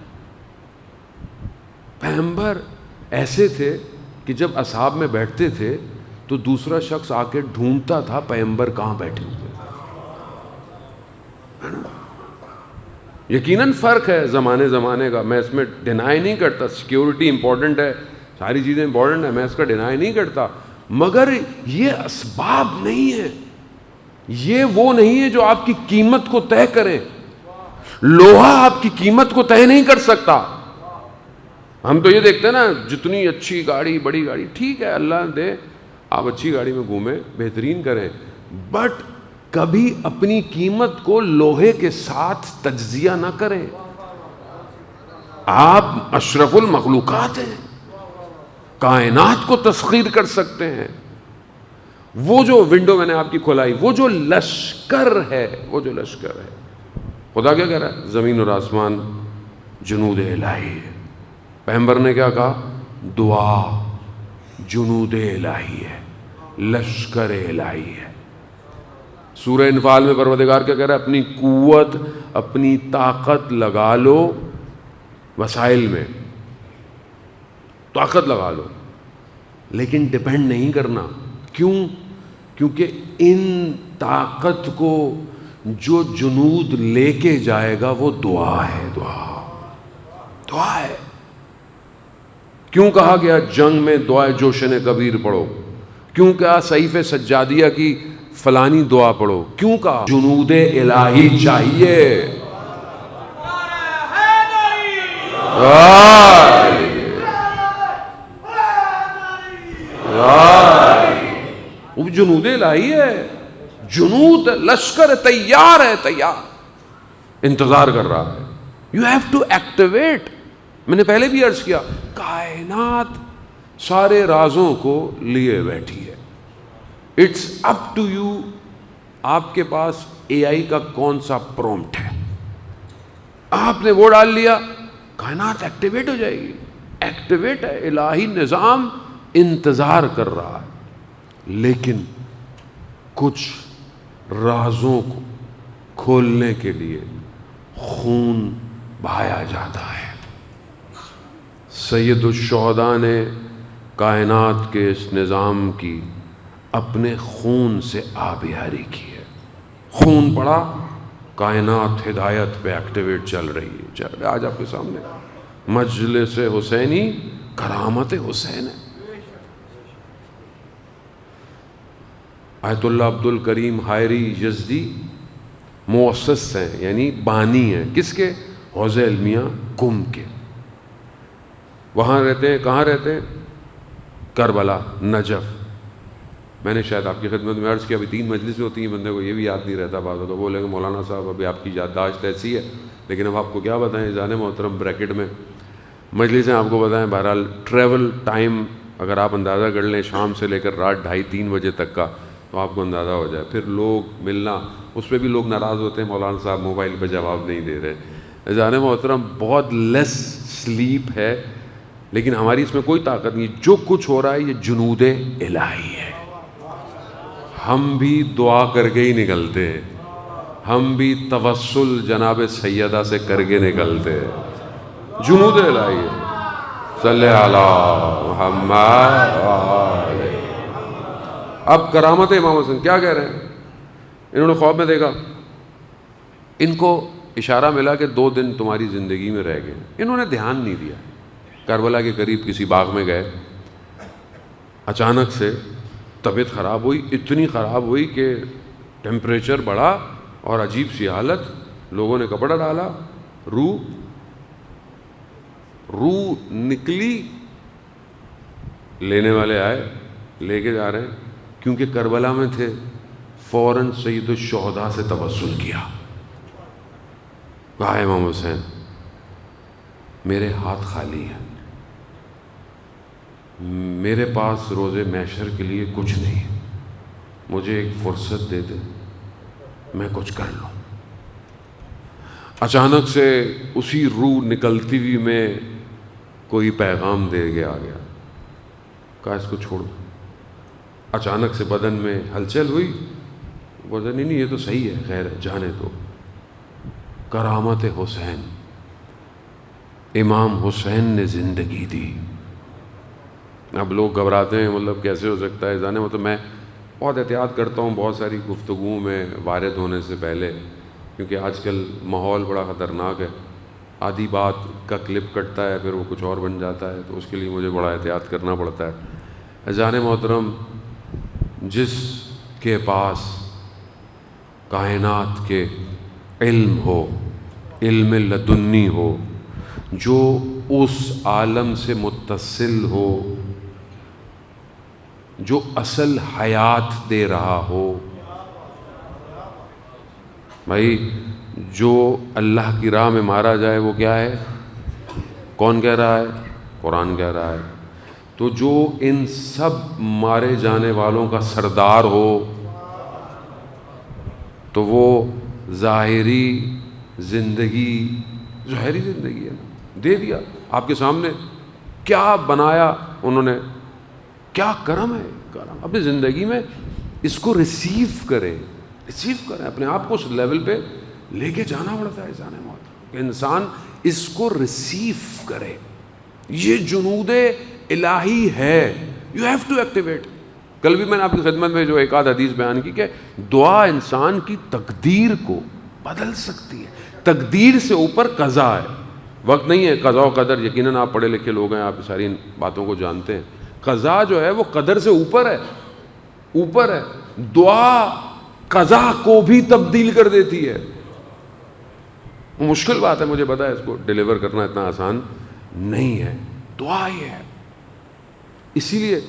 پیغمبر ایسے تھے کہ جب اصحاب میں بیٹھتے تھے تو دوسرا شخص آ کے ڈھونڈتا تھا پیغمبر کہاں بیٹھے ہوئے. یقیناً فرق ہے زمانے کا، میں اس میں ڈینائی نہیں کرتا. سیکیورٹی امپورٹنٹ ہے، ساری چیزیں امپورٹنٹ ہیں، میں اس کا ڈینائی نہیں کرتا. مگر یہ اسباب نہیں ہے، یہ وہ نہیں ہے جو آپ کی قیمت کو طے کرے. لوہا آپ کی قیمت کو طے نہیں کر سکتا. ہم تو یہ دیکھتے ہیں نا، جتنی اچھی گاڑی، بڑی گاڑی، ٹھیک ہے اللہ دے آپ اچھی گاڑی میں گھومیں، بہترین کریں، بٹ کبھی اپنی قیمت کو لوہے کے ساتھ تجزیہ نہ کریں. آپ اشرف المخلوقات ہیں، کائنات کو تسخیر کر سکتے ہیں. وہ جو ونڈو میں نے آپ کی کھلائی، وہ جو لشکر ہے، وہ جو لشکر ہے، خدا کیا کہہ رہا ہے؟ زمین اور آسمان جنود الہی ہے. پیغمبر نے کیا کہا؟ دعا جنود الہی ہے، لشکر الہی ہے. سورہ انفال میں پروردگار کیا کہہ رہا ہے؟ اپنی قوت، اپنی طاقت لگا لو وسائل میں، طاقت لگا لو، لیکن ڈپینڈ نہیں کرنا. کیوں؟ کیونکہ ان طاقت کو جو جنود لے کے جائے گا وہ دعا ہے. دعا ہے. کیوں کہا گیا جنگ میں دعائے جوشن کبیر پڑھو؟ کیوں کہا صحیفے سجادیہ کی فلانی دعا پڑھو؟ کیوں کہا؟ جنود الہی چاہیے. وہ جنود الہی ہے، جنود لشکر تیار ہے، تیار انتظار کر رہا ہے. You have to activate. میں نے پہلے بھی عرض کیا، کائنات سارے رازوں کو لیے بیٹھی ہے. It's up to you. آپ کے پاس اے آئی کا کون سا پرومپٹ ہے، آپ نے وہ ڈال لیا، کائنات ایکٹیویٹ ہو جائے گی. ایکٹیویٹ ہے، الہی نظام انتظار کر رہا ہے. لیکن کچھ رازوں کو کھولنے کے لیے خون بہایا جاتا ہے. سید الشہداء نے کائنات کے اس نظام کی اپنے خون سے آبیاری کی ہے. خون پڑا، کائنات ہدایت پہ ایکٹیویٹ چل رہی ہے. چل رہا آج آپ کے سامنے مجلس حسینی کرامت حسین ہے. آیت اللہ عبد الکریم حائری یزدی مؤسس ہیں، یعنی بانی ہیں. کس کے؟ حوض علمیہ قم کے. وہاں رہتے ہیں. کہاں رہتے ہیں؟ کربلا، نجف. میں نے شاید آپ کی خدمت میں عرض کیا ابھی 3 مجلسیں ہوتی ہیں، بندے کو یہ بھی یاد نہیں رہتا. بعض تو بولے کہ مولانا صاحب ابھی آپ کی یادداشت ایسی ہے، لیکن اب آپ کو کیا بتائیں جان محترم. بریکٹ میں مجلسیں آپ کو بتائیں. بہرحال ٹریول ٹائم اگر آپ اندازہ کر لیں شام سے لے کر رات 2:30-3 بجے تک کا، تو آپ کو اندازہ ہو جائے. پھر لوگ ملنا، اس پہ بھی لوگ ناراض ہوتے ہیں، مولانا صاحب موبائل پہ جواب نہیں دے رہے. جان محترم بہت لیس سلیپ ہے، لیکن ہماری اس میں کوئی طاقت نہیں. جو کچھ ہو رہا ہے یہ جنود الہی ہے. ہم بھی دعا کر کے ہی نکلتے ہیں، ہم بھی توسل جناب سیدہ سے کر کے نکلتے ہیں. جنود الہی ہے. صلی علی محمد. اب کرامت امام حسین کیا کہہ رہے ہیں؟ انہوں نے خواب میں دیکھا، ان کو اشارہ ملا کہ 2 دن تمہاری زندگی میں رہ گئے. انہوں نے دھیان نہیں دیا. کربلا کے قریب کسی باغ میں گئے، اچانک سے طبیعت خراب ہوئی. اتنی خراب ہوئی کہ ٹیمپریچر بڑھا اور عجیب سی حالت. لوگوں نے کپڑا ڈالا، روح نکلی. لینے والے آئے، لے کے جا رہے ہیں. کیونکہ کربلا میں تھے، فوراً سید الشہداء سے توسل کیا. کہا امام حسین میرے ہاتھ خالی ہیں، میرے پاس روز محشر کے لیے کچھ نہیں، مجھے ایک فرصت دے دے، میں کچھ کر لوں. اچانک سے اسی روح نکلتی ہوئی میں کوئی پیغام دے کے آ گیا. کہا اس کو چھوڑ دو. اچانک سے بدن میں ہلچل ہوئی. بولے نہیں یہ تو صحیح ہے، خیر جانے دو. کرامت حسین، امام حسین نے زندگی دی. اب لوگ گھبراتے ہیں، مطلب کیسے ہو سکتا ہے جانے. مطلب میں بہت احتیاط کرتا ہوں بہت ساری گفتگو میں وارد ہونے سے پہلے، کیونکہ آج کل ماحول بڑا خطرناک ہے. آدھی بات کا کلپ کٹتا ہے، پھر وہ کچھ اور بن جاتا ہے، تو اس کے لیے مجھے بڑا احتیاط کرنا پڑتا ہے. جان محترم، جس کے پاس کائنات کے علم ہو، علم لدنی ہو، جو اس عالم سے متصل ہو، جو اصل حیات دے رہا ہو. بھائی جو اللہ کی راہ میں مارا جائے وہ کیا ہے؟ کون کہہ رہا ہے؟ قرآن کہہ رہا ہے۔ تو جو ان سب مارے جانے والوں کا سردار ہو تو وہ ظاہری زندگی ہے دے دیا آپ کے سامنے، کیا بنایا انہوں نے، کیا کرم ہے، کرم اپنی زندگی میں اس کو ریسیو کریں، اپنے آپ کو اس لیول پہ لے کے جانا پڑتا ہے انسان موت کہ انسان اس کو ریسیو کرے۔ یہ جنود الہی ہے، یو ہیو ٹو ایکٹیویٹ۔ کل بھی میں نے آپ کی خدمت میں جو ایک آدھ حدیث بیان کی کہ دعا انسان کی تقدیر کو بدل سکتی ہے، تقدیر سے اوپر قضا ہے۔ وقت نہیں ہے، قضا و قدر، یقیناً آپ پڑھے لکھے لوگ ہیں، آپ ساری باتوں کو جانتے ہیں۔ قضا جو ہے وہ قدر سے اوپر ہے۔ دعا قضا کو بھی تبدیل کر دیتی ہے۔ مشکل بات ہے، مجھے پتا ہے، اس کو ڈیلیور کرنا اتنا آسان نہیں ہے، دعا ہی ہے۔ اسی لیے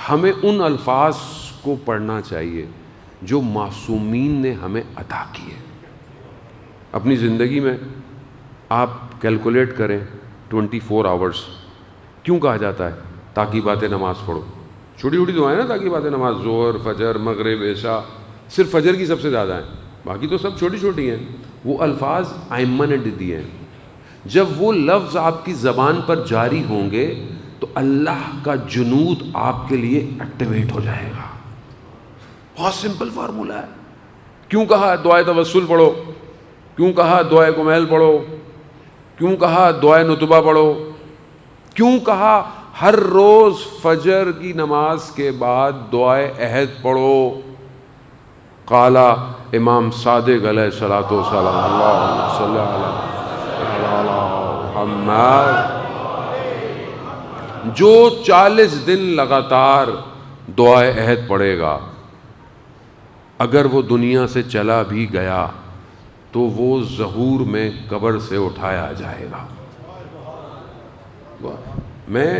ہمیں ان الفاظ کو پڑھنا چاہیے جو معصومین نے ہمیں عطا کیے۔ اپنی زندگی میں آپ کیلکولیٹ کریں 24 آورس، کیوں کہا جاتا ہے؟ تاکہ باتیں نماز پڑھو، چھوٹی چھوٹی دعائیں نا، تاکہ باتیں نماز، ظہر، فجر، مغرب، عشاء، صرف فجر کی سب سے زیادہ ہیں، باقی تو سب چھوٹی چھوٹی ہیں۔ وہ الفاظ ائمہ نے دیے ہیں، جب وہ لفظ آپ کی زبان پر جاری ہوں گے تو اللہ کا جنود آپ کے لیے ایکٹیویٹ ہو جائے گا۔ بہت سمپل فارمولہ ہے۔ کیوں کہا دعائے توسل پڑھو؟ کیوں کہا دعائے کمیل پڑھو؟ کیوں کہا دعائے نتبہ پڑھو؟ کیوں کہا ہر روز فجر کی نماز کے بعد دعائے عہد پڑھو؟ قال امام صادق علیہ الصلوۃ والسلام، اللہم صلی علی محمد، جو 40 دن لگاتار دعائے عہد پڑھے گا، اگر وہ دنیا سے چلا بھی گیا تو وہ ظہور میں قبر سے اٹھایا جائے گا۔ میں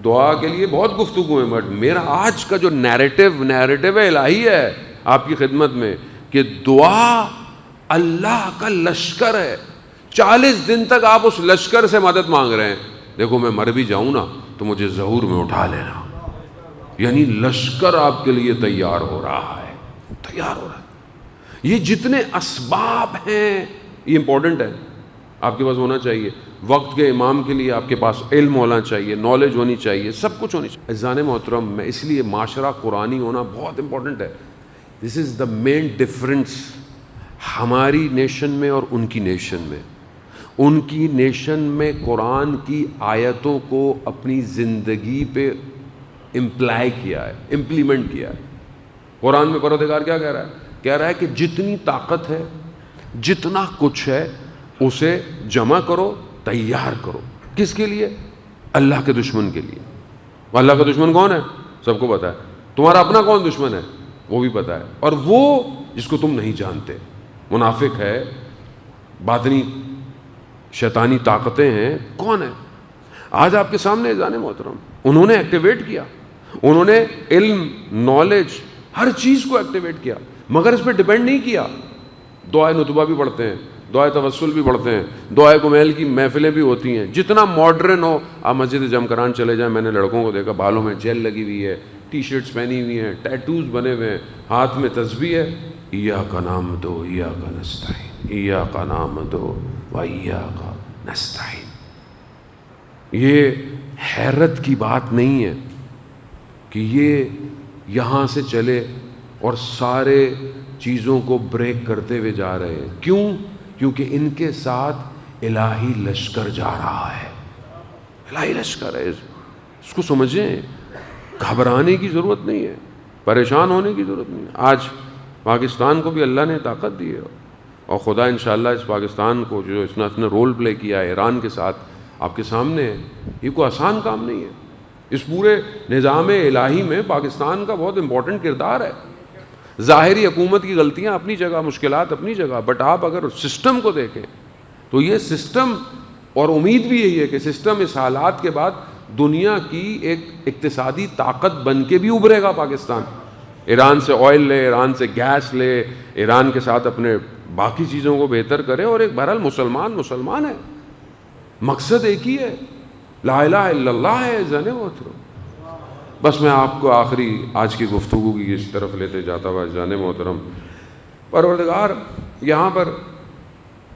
دعا کے لیے بہت گفتگو ہے، بٹ میرا آج کا جو نیریٹو الہی ہے آپ کی خدمت میں کہ دعا اللہ کا لشکر ہے۔ 40 دن تک آپ اس لشکر سے مدد مانگ رہے ہیں، دیکھو میں مر بھی جاؤں نا تو مجھے ظہور میں اٹھا لینا، یعنی لشکر آپ کے لیے تیار ہو رہا ہے۔ یہ جتنے اسباب ہیں یہ امپورٹنٹ ہے، آپ کے پاس ہونا چاہیے۔ وقت کے امام کے لیے آپ کے پاس علم ہونا چاہیے، نالج ہونی چاہیے، سب کچھ ہونی چاہیے۔ عزیزان محترم، میں اس لیے معاشرہ قرآنی ہونا بہت امپورٹنٹ ہے۔ دس از دا مین ڈفرنس ہماری نیشن میں اور ان کی نیشن میں۔ ان کی نیشن میں قرآن کی آیتوں کو اپنی زندگی پہ امپلائی کیا ہے، امپلیمنٹ کیا ہے۔ قرآن میں پروردگار کیا کہہ رہا ہے؟ کہہ رہا ہے کہ جتنی طاقت ہے، جتنا کچھ ہے، اسے جمع کرو، تیار کرو۔ کس کے لیے؟ اللہ کے دشمن کے لیے۔ اللہ کا دشمن کون ہے؟ سب کو پتا ہے۔ تمہارا اپنا کون دشمن ہے؟ وہ بھی پتا ہے، اور وہ جس کو تم نہیں جانتے، منافق ہے، باطنی شیطانی طاقتیں ہیں، کون ہے؟ آج آپ کے سامنے جانے محترم، انہوں نے ایکٹیویٹ کیا، انہوں نے علم، نالج، ہر چیز کو ایکٹیویٹ کیا، مگر اس پہ ڈیپینڈ نہیں کیا۔ دعائے نتبہ بھی پڑھتے ہیں، دعائے توسل بھی پڑھتے ہیں، دعائے کمیل کی محفلیں بھی ہوتی ہیں، جتنا ماڈرن ہو۔ آپ مسجد جمکران چلے جائیں، میں نے لڑکوں کو دیکھا بالوں میں جیل لگی ہوئی ہے، ٹی شرٹس پہنی ہوئی ہیں، ٹیٹوز بنے ہوئے ہیں، ہاتھ میں تسبیح ہے، ایاک نعبد و ایاک نستعین، ایاک نعبد و ایاک نستعین۔ یہ حیرت کی بات نہیں ہے کہ یہ یہاں سے چلے اور سارے چیزوں کو بریک کرتے ہوئے جا رہے ہیں۔ کیوں؟ کیونکہ ان کے ساتھ الہی لشکر جا رہا ہے، الہی لشکر ہے۔ اس کو سمجھیں، گھبرانے کی ضرورت نہیں ہے، پریشان ہونے کی ضرورت نہیں ہے۔ آج پاکستان کو بھی اللہ نے طاقت دی ہے، اور خدا انشاءاللہ اس پاکستان کو جو اس نے رول پلے کیا ہے ایران کے ساتھ، آپ کے سامنے ہے۔ یہ کوئی آسان کام نہیں ہے۔ اس پورے نظام الہی میں پاکستان کا بہت امپورٹنٹ کردار ہے۔ ظاہری حکومت کی غلطیاں اپنی جگہ، مشکلات اپنی جگہ، بٹ آپ اگر سسٹم کو دیکھیں تو یہ سسٹم، اور امید بھی یہی ہے کہ سسٹم اس حالات کے بعد دنیا کی ایک اقتصادی طاقت بن کے بھی ابھرے گا۔ پاکستان ایران سے آئل لے، ایران سے گیس لے، ایران کے ساتھ اپنے باقی چیزوں کو بہتر کرے، اور ایک بہرحال مسلمان ہے، مقصد ایک ہی ہے، لا الہ الا اللہ ہے زن محترم۔ بس میں آپ کو آخری آج کی گفتگو کی اس طرف لیتے جاتا ہوا جان محترم، پروردگار یہاں پر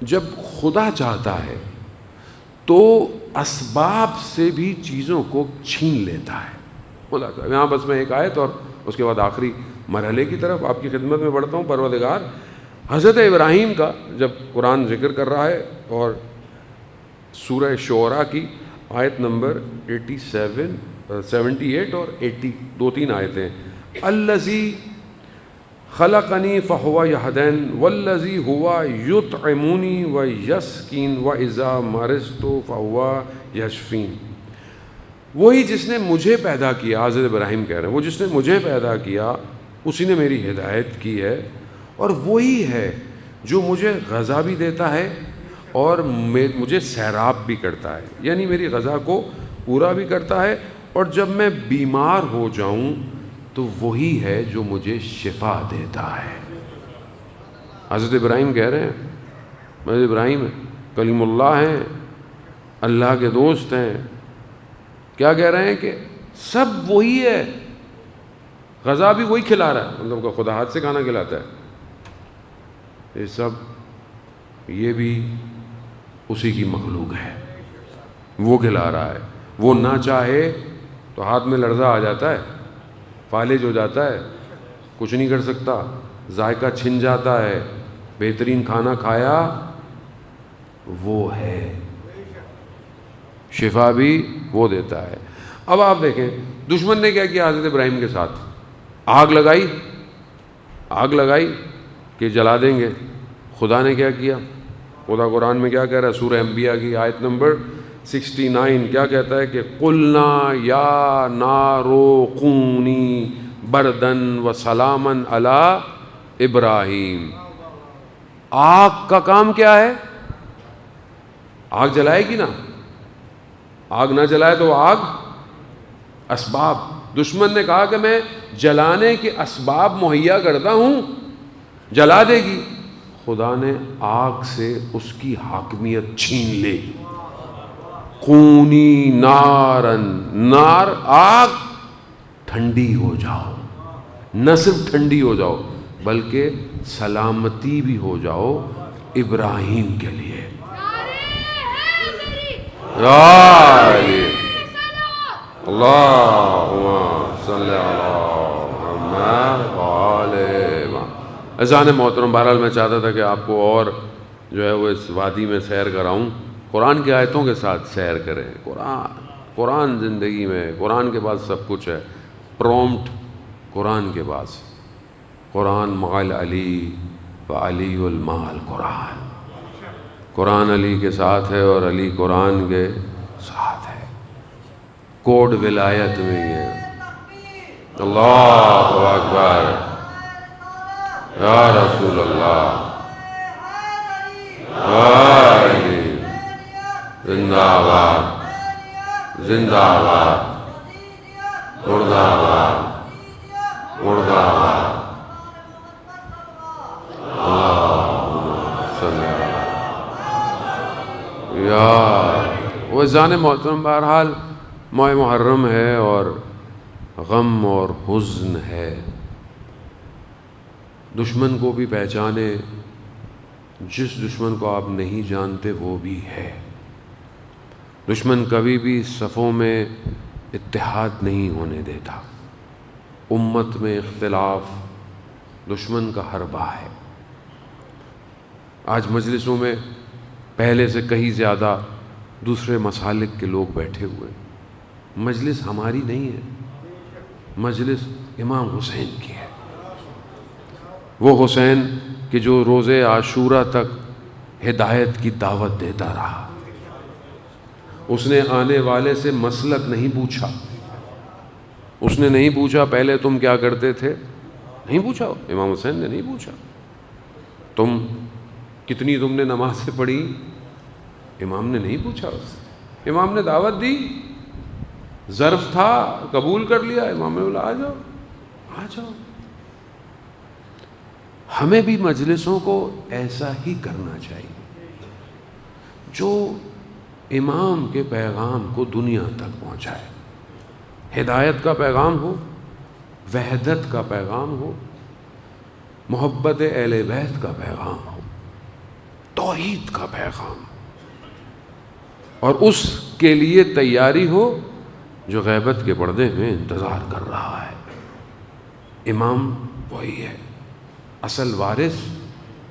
جب خدا چاہتا ہے تو اسباب سے بھی چیزوں کو چھین لیتا ہے خدا چاہتا ہے۔ یہاں بس میں ایک آیت اور اس کے بعد آخری مرحلے کی طرف آپ کی خدمت میں بڑھتا ہوں۔ پروردگار حضرت ابراہیم کا جب قرآن ذکر کر رہا ہے، اور سورہ شعراء کی آیت نمبر 78 اور 80 دو تین آیتیں، الذی خلقنی فہو یہدین والذی ہوا یطعمنی ویسقین واذا مرضت فہو یشفین۔ وہی جس نے مجھے پیدا کیا، حضرت ابراہیم کہہ رہے ہیں، وہ جس نے مجھے پیدا کیا اسی نے میری ہدایت کی ہے، اور وہی ہے جو مجھے غذا بھی دیتا ہے اور مجھے سیراب بھی کرتا ہے، یعنی میری غذا کو پورا بھی کرتا ہے، اور جب میں بیمار ہو جاؤں تو وہی ہے جو مجھے شفا دیتا ہے۔ حضرت ابراہیم کہہ رہے ہیں، حضرت ابراہیم کلیم اللہ ہیں، اللہ کے دوست ہیں، کیا کہہ رہے ہیں کہ سب وہی ہے، غذا بھی وہی کھلا رہا ہے، مطلب کہ خدا ہاتھ سے کھانا کھلاتا ہے، یہ سب یہ بھی اسی کی مخلوق ہے، وہ کھلا رہا ہے۔ وہ نہ چاہے تو ہاتھ میں لرزہ آ جاتا ہے، فالج ہو جاتا ہے، کچھ نہیں کر سکتا، ذائقہ چھن جاتا ہے، بہترین کھانا کھایا وہ ہے، شفا بھی وہ دیتا ہے۔ اب آپ دیکھیں دشمن نے کیا کیا حضرت ابراہیم کے ساتھ، آگ لگائی کہ جلا دیں گے۔ خدا نے کیا کیا؟ خدا قرآن میں کیا کہہ رہا ہے؟ سورہ انبیاء کی آیت نمبر 69 کیا کہتا ہے کہ قلنا یا نار کونی بردن و سلاما علی ابراہیم۔ آگ کا کام کیا ہے؟ آگ جلائے گی نا، آگ نہ جلائے تو آگ اسباب، دشمن نے کہا کہ میں جلانے کے اسباب مہیا کرتا ہوں، جلا دے گی، خدا نے آگ سے اس کی حاکمیت چھین لی۔ کونی نارن، نار آگ، ٹھنڈی ہو جاؤ، نہ صرف ٹھنڈی ہو جاؤ بلکہ سلامتی بھی ہو جاؤ ابراہیم کے لیے۔ اللہم صلی علی محمد وآلہ محمد۔ اذان محترم، بہرحال میں چاہتا تھا کہ آپ کو اور جو ہے وہ اس وادی میں سیر کراؤں، قرآن کی آیتوں کے ساتھ سیر کریں۔ قرآن زندگی میں، قرآن کے پاس سب کچھ ہے، پرومپٹ قرآن کے پاس، قرآن مال علی و علی المال قرآن، قرآن علی کے ساتھ ہے اور علی قرآن کے ساتھ ہے، کوڈ ولایت میں ہی ہے۔ اللہ اکبر، یا رسول اللہ، زندہ آباد، زندہ آباد، مردہ آباد، مردہ آباد۔ وہ اذان محترم، بہرحال ماہ محرم ہے اور غم اور حزن ہے، دشمن کو بھی پہچانے، جس دشمن کو آپ نہیں جانتے وہ بھی ہے۔ دشمن کبھی بھی صفوں میں اتحاد نہیں ہونے دیتا، امت میں اختلاف دشمن کا حربہ ہے۔ آج مجلسوں میں پہلے سے کہیں زیادہ دوسرے مسالک کے لوگ بیٹھے ہوئے، مجلس ہماری نہیں ہے، مجلس امام حسین کی ہے، وہ حسین کہ جو روز عاشوراء تک ہدایت کی دعوت دیتا رہا، اس نے آنے والے سے مسلک نہیں پوچھا، اس نے نہیں پوچھا پہلے تم کیا کرتے تھے، نہیں پوچھا، امام حسین نے نہیں پوچھا، کتنی تم نے نمازیں پڑھی، امام نے نہیں پوچھا اس سے، امام نے دعوت دی، ظرف تھا قبول کر لیا، امام نے بولا آ جاؤ آ جاؤ۔ ہمیں بھی مجلسوں کو ایسا ہی کرنا چاہیے، جو امام کے پیغام کو دنیا تک پہنچائے. ہدایت کا پیغام ہو، وحدت کا پیغام ہو، محبت اہل بیت کا پیغام ہو، توحید کا پیغام، اور اس کے لیے تیاری ہو جو غیبت کے پردے میں انتظار کر رہا ہے. امام وہی ہے، اصل وارث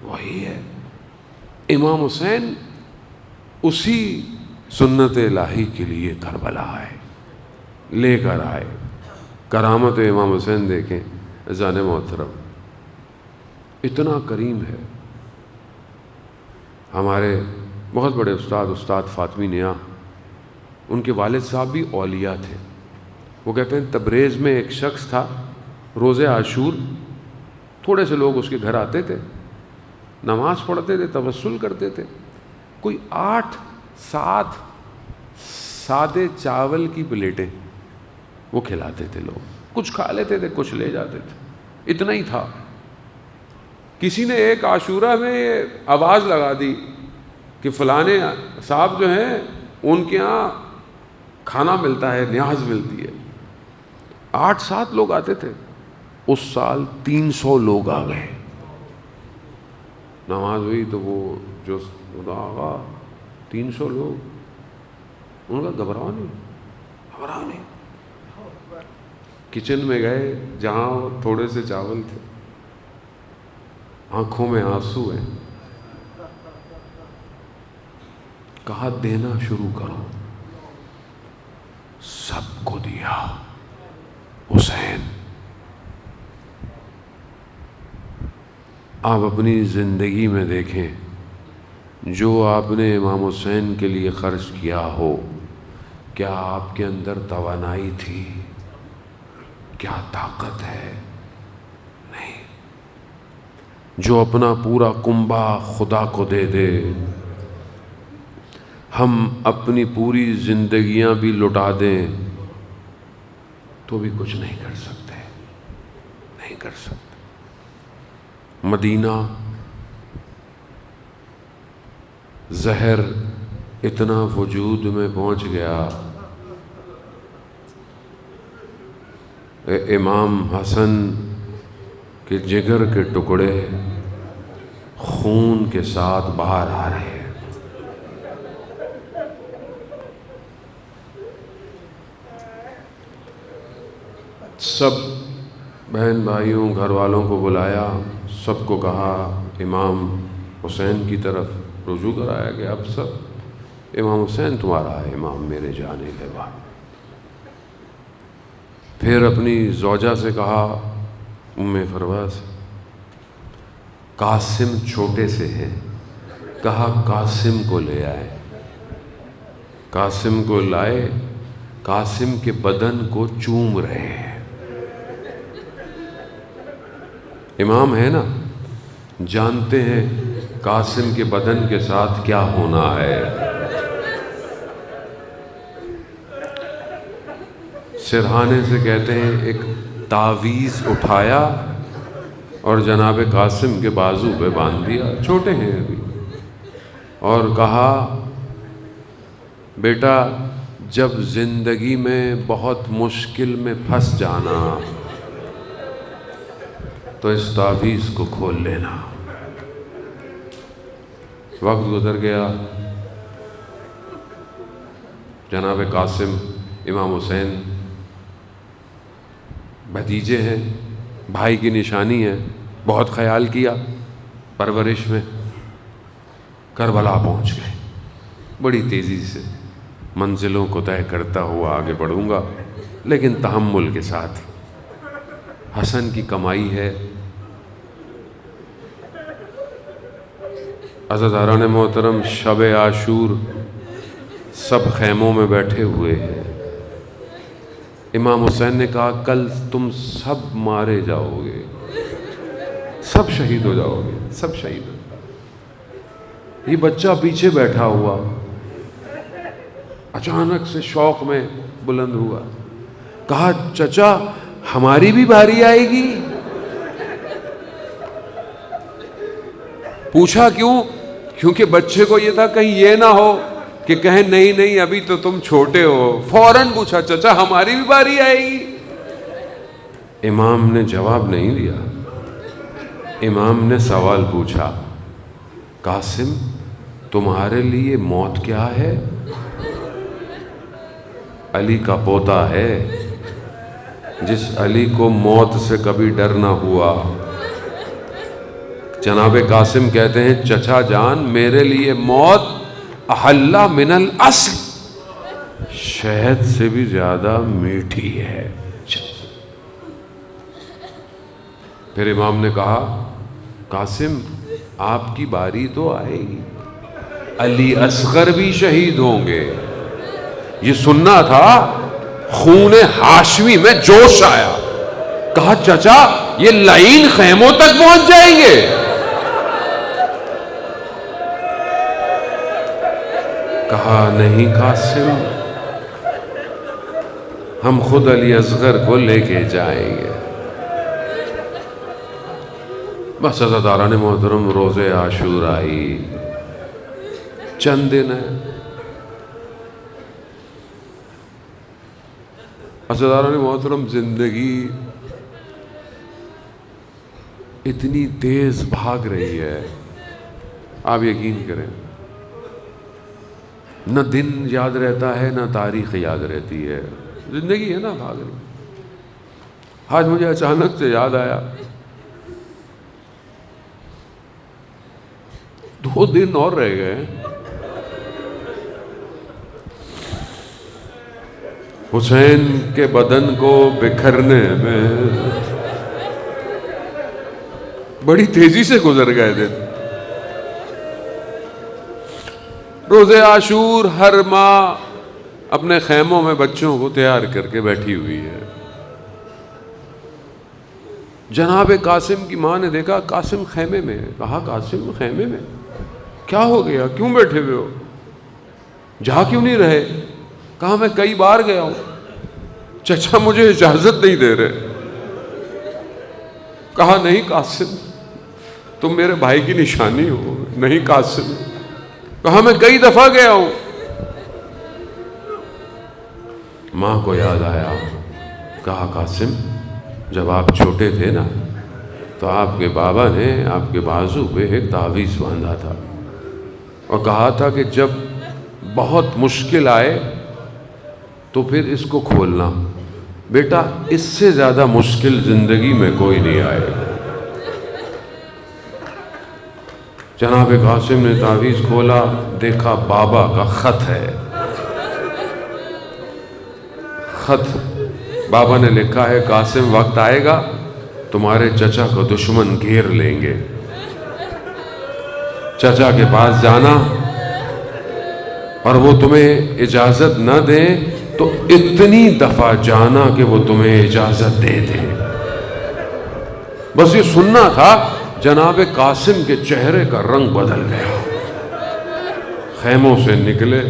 وہی ہے. امام حسین اسی سنت الہی کے لیے کربلا آئے، لے کر آئے. کرامت امام حسین دیکھیں عزیزان محترم، اتنا کریم ہے. ہمارے بہت بڑے استاد فاطمی نیا، ان کے والد صاحب بھی اولیاء تھے. وہ کہتے ہیں تبریز میں ایک شخص تھا، روز عاشور تھوڑے سے لوگ اس کے گھر آتے تھے، نماز پڑھتے تھے، توسل کرتے تھے. کوئی 8-7 سادے چاول کی پلیٹیں وہ کھلاتے تھے. لوگ کچھ کھا لیتے تھے، کچھ لے جاتے تھے، اتنا ہی تھا. کسی نے ایک عاشورہ میں آواز لگا دی کہ فلانے صاحب جو ہیں ان کے ہاں کھانا ملتا ہے، نیاز ملتی ہے. 8-7 لوگ آتے تھے. اس سال 300 لوگ آ گئے. نماز ہوئی تو وہ جو آغا 300 لوگ، ان کا گھبراؤ نہیں. کچن میں گئے جہاں تھوڑے سے چاول تھے، آنکھوں میں آنسو ہیں. کہا دینا شروع کرو. سب کو دیا. حسین، آپ اپنی زندگی میں دیکھیں، جو آپ نے امام حسین کے لیے خرچ کیا ہو، کیا آپ کے اندر توانائی تھی؟ کیا طاقت ہے؟ نہیں. جو اپنا پورا کنبہ خدا کو دے دے، ہم اپنی پوری زندگیاں بھی لٹا دیں تو بھی کچھ نہیں کر سکتے. مدینہ زہر اتنا وجود میں پہنچ گیا. امام حسن کے جگر کے ٹکڑے خون کے ساتھ باہر آ رہے ہیں. سب بہن بھائیوں، گھر والوں کو بلایا، سب کو کہا امام حسین کی طرف رجوع کرایا گیا. اب سب امام حسین تمہارا ہے امام میرے جانے کے بعد. پھر اپنی زوجہ سے کہا، ام فروز، قاسم چھوٹے سے ہیں، کہا قاسم کو لے آئے. قاسم کو لائے. قاسم کے بدن کو چوم رہے ہیں. امام ہے نا، جانتے ہیں قاسم کے بدن کے ساتھ کیا ہونا ہے. سرہانے سے کہتے ہیں ایک تعویذ اٹھایا اور جناب قاسم کے بازو پہ باندھ دیا، چھوٹے ہیں ابھی، اور کہا بیٹا جب زندگی میں بہت مشکل میں پھنس جانا تو اس تعویذ کو کھول لینا. وقت گزر گیا. جناب قاسم امام حسین بھتیجے ہیں، بھائی کی نشانی ہے، بہت خیال کیا پرورش میں. کربلا پہنچ گئے. بڑی تیزی سے منزلوں کو طے کرتا ہوا آگے بڑھوں گا، لیکن تحمل کے ساتھ. حسن کی کمائی ہے. عزیزان محترم، شب عاشور سب خیموں میں بیٹھے ہوئے ہیں. امام حسین نے کہا کل تم سب مارے جاؤ گے، سب شہید ہو جاؤ گے، سب شہید ہو. یہ بچہ پیچھے بیٹھا ہوا اچانک سے شوق میں بلند ہوا، کہا چچا ہماری بھی باری آئے گی. پوچھا کیوں؟ کیونکہ بچے کو یہ تھا کہیں یہ نہ ہو کہ کہیں نہیں نہیں ابھی تو تم چھوٹے ہو، فوراً پوچھا چچا ہماری بھی باری آئے گی؟ امام نے جواب نہیں دیا، امام نے سوال پوچھا، قاسم تمہارے لیے موت کیا ہے؟ علی کا پوتا ہے، جس علی کو موت سے کبھی ڈر نہ ہوا۔ جناب قاسم کہتے ہیں چچا جان میرے لیے موت احل من الاصل، شہد سے بھی زیادہ میٹھی ہے۔ پھر امام نے کہا قاسم آپ کی باری تو آئے گی، علی اصغر بھی شہید ہوں گے۔ یہ سننا تھا، خون ہاشمی میں جوش آیا، کہا چچا یہ لعین خیموں تک پہنچ جائیں گے؟ کہا نہیں قاسم، ہم خود علی اصغر کو لے کے جائیں گے۔ بس عزاداران محترم روزے عاشور آئی، چند دن ہے۔ عزاداران محترم زندگی اتنی تیز بھاگ رہی ہے، آپ یقین کریں، نہ دن یاد رہتا ہے نہ تاریخ یاد رہتی ہے، زندگی ہے نا بھاگ رہی۔ آج مجھے اچانک سے یاد آیا 2 دن اور رہ گئے، حسین کے بدن کو بکھرنے میں بڑی تیزی سے گزر گئے دن۔ روزے عاشور ہر ماں اپنے خیموں میں بچوں کو تیار کر کے بیٹھی ہوئی ہے۔ جناب قاسم کی ماں نے دیکھا قاسم خیمے میں ہے، کہا قاسم خیمے میں کیا ہو گیا، کیوں بیٹھے ہوئے ہو، جا کیوں نہیں رہے؟ کہا میں کئی بار گیا ہوں، چچا مجھے اجازت نہیں دے رہے۔ کہا نہیں قاسم تم میرے بھائی کی نشانی ہو۔ نہیں قاسم، کہا میں کئی دفعہ گیا ہوں۔ ماں کو یاد آیا، کہا قاسم جب آپ چھوٹے تھے نا تو آپ کے بابا نے آپ کے بازو پہ ایک تعویذ باندھا تھا اور کہا تھا کہ جب بہت مشکل آئے تو پھر اس کو کھولنا، بیٹا اس سے زیادہ مشکل زندگی میں کوئی نہیں آئے گا۔ جناب قاسم نے تعویذ کھولا، دیکھا بابا کا خط ہے۔ خط بابا نے لکھا ہے قاسم وقت آئے گا تمہارے چچا کو دشمن گھیر لیں گے، چچا کے پاس جانا اور وہ تمہیں اجازت نہ دیں تو اتنی دفعہ جانا کہ وہ تمہیں اجازت دے دیں۔ بس یہ سننا تھا، جناب قاسم کے چہرے کا رنگ بدل گیا۔ خیموں سے نکلے،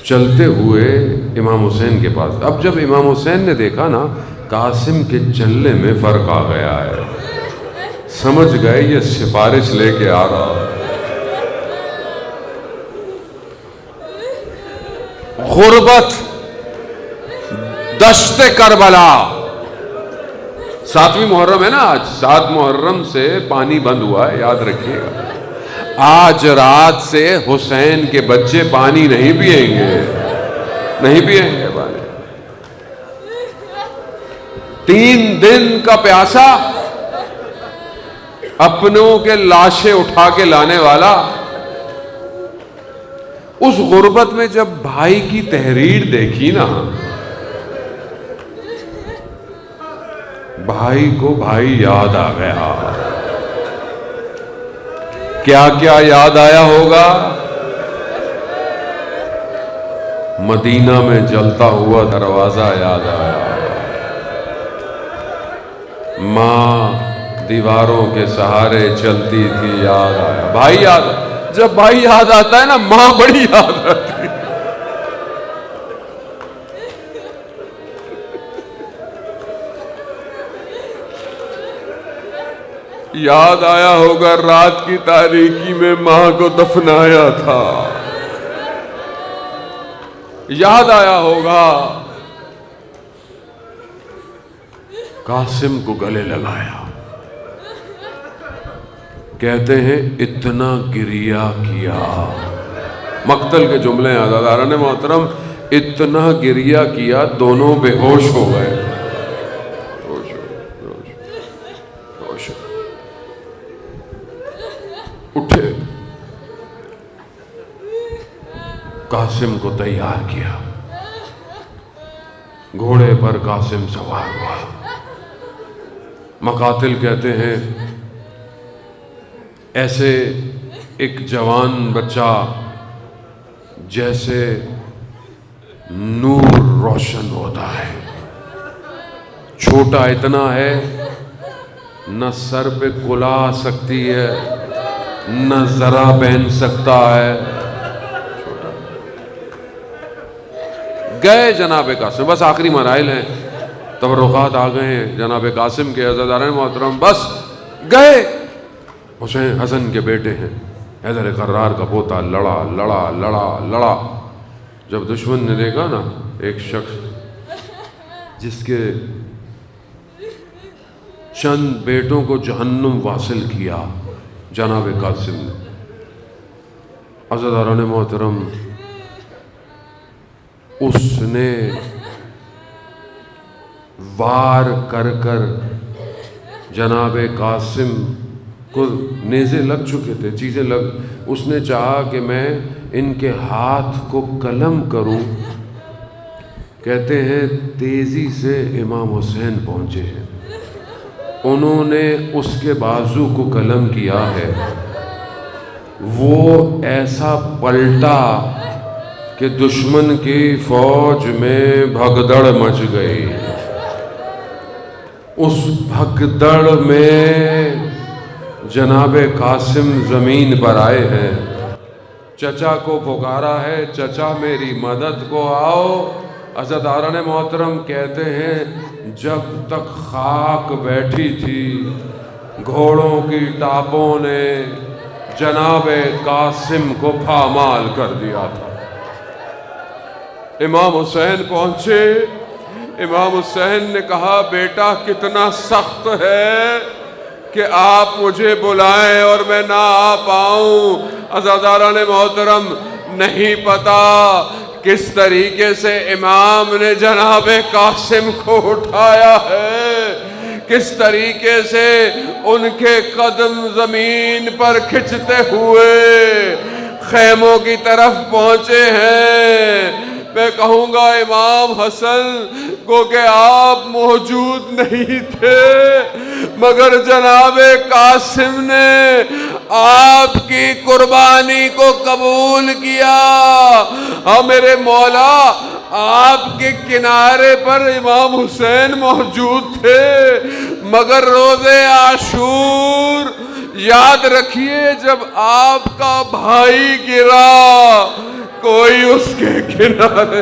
چلتے ہوئے امام حسین کے پاس۔ اب جب امام حسین نے دیکھا نا قاسم کے چلنے میں فرق آ گیا ہے، سمجھ گئے یہ سفارش لے کے آ رہا۔ غربت، دشت کربلا، 7ویں محرم ہے نا آج، 7 محرم سے پانی بند ہوا ہے، یاد رکھیے گا۔ آج رات سے حسین کے بچے پانی نہیں پئیں گے، نہیں پئیں گے پانی۔ 3 دن کا پیاسا، اپنوں کے لاشیں اٹھا کے لانے والا، اس غربت میں جب بھائی کی تحریر دیکھی نا، بھائی کو بھائی یاد آ گیا۔ کیا کیا یاد آیا ہوگا؟ مدینہ میں جلتا ہوا دروازہ یاد آیا، ماں دیواروں کے سہارے چلتی تھی یاد آیا، بھائی یاد۔ جب بھائی یاد آتا ہے نا ماں بڑی یاد آتی ہے۔ یاد آیا ہوگا رات کی تاریکی میں ماں کو دفنایا تھا، یاد آیا ہوگا، قاسم کو گلے لگایا. کہتے ہیں اتنا گریہ کیا. مقتل کے جملے ہیں عزیزان محترم، اتنا گریہ کیا دونوں بے ہوش ہو گئے. اٹھے، قاسم کو تیار کیا، گھوڑے پر قاسم سوار ہوا. مقاتل کہتے ہیں ایسے ایک جوان بچہ جیسے نور روشن ہوتا ہے، چھوٹا اتنا ہے نہ سر پہ کلا سکتی ہے نہ ذرا پہن سکتا ہے. گئے جناب قاسم، بس آخری مراحل ہیں، تبرکات آ گئے ہیں جناب قاسم کے. عزیزان محترم بس گئے. حسین حسن کے بیٹے ہیں، حیدر قرار کا پوتا. لڑا لڑا لڑا لڑا. جب دشمن نے دیکھا نا ایک شخص جس کے چند بیٹوں کو جہنم واصل کیا جناب قاسم نے. عزیزان محترم اس نے وار کر کر جناب قاسم کو نیزے لگ چکے تھے، چیزیں لگ. اس نے چاہا کہ میں ان کے ہاتھ کو قلم کروں. کہتے ہیں تیزی سے امام حسین پہنچے ہیں، انہوں نے اس کے بازو کو قلم کیا ہے. وہ ایسا پلٹا کہ دشمن کی فوج میں بھگدڑ مچ گئی. اس بھگدڑ میں جناب قاسم زمین پر آئے ہیں. چچا کو پکارا ہے، چچا میری مدد کو آؤ. عزیزان محترم کہتے ہیں جب تک خاک بیٹھی تھی گھوڑوں کی ٹاپوں نے جناب قاسم کو پامال کر دیا تھا. امام حسین پہنچے. امام حسین نے کہا بیٹا کتنا سخت ہے کہ آپ مجھے بلائیں اور میں نہ آ پاؤں. عزیزان محترم نہیں پتا کس طریقے سے امام نے جناب قاسم کو اٹھایا ہے، کس طریقے سے ان کے قدم زمین پر کھچتے ہوئے خیموں کی طرف پہنچے ہیں. میں کہوں گا امام حسن کو کہ آپ موجود نہیں تھے مگر جناب قاسم نے آپ کی قربانی کو قبول کیا. ہاں میرے مولا آپ کے کنارے پر امام حسین موجود تھے مگر روز عاشور یاد رکھیے جب آپ کا بھائی گرا کوئی اس کے کنارے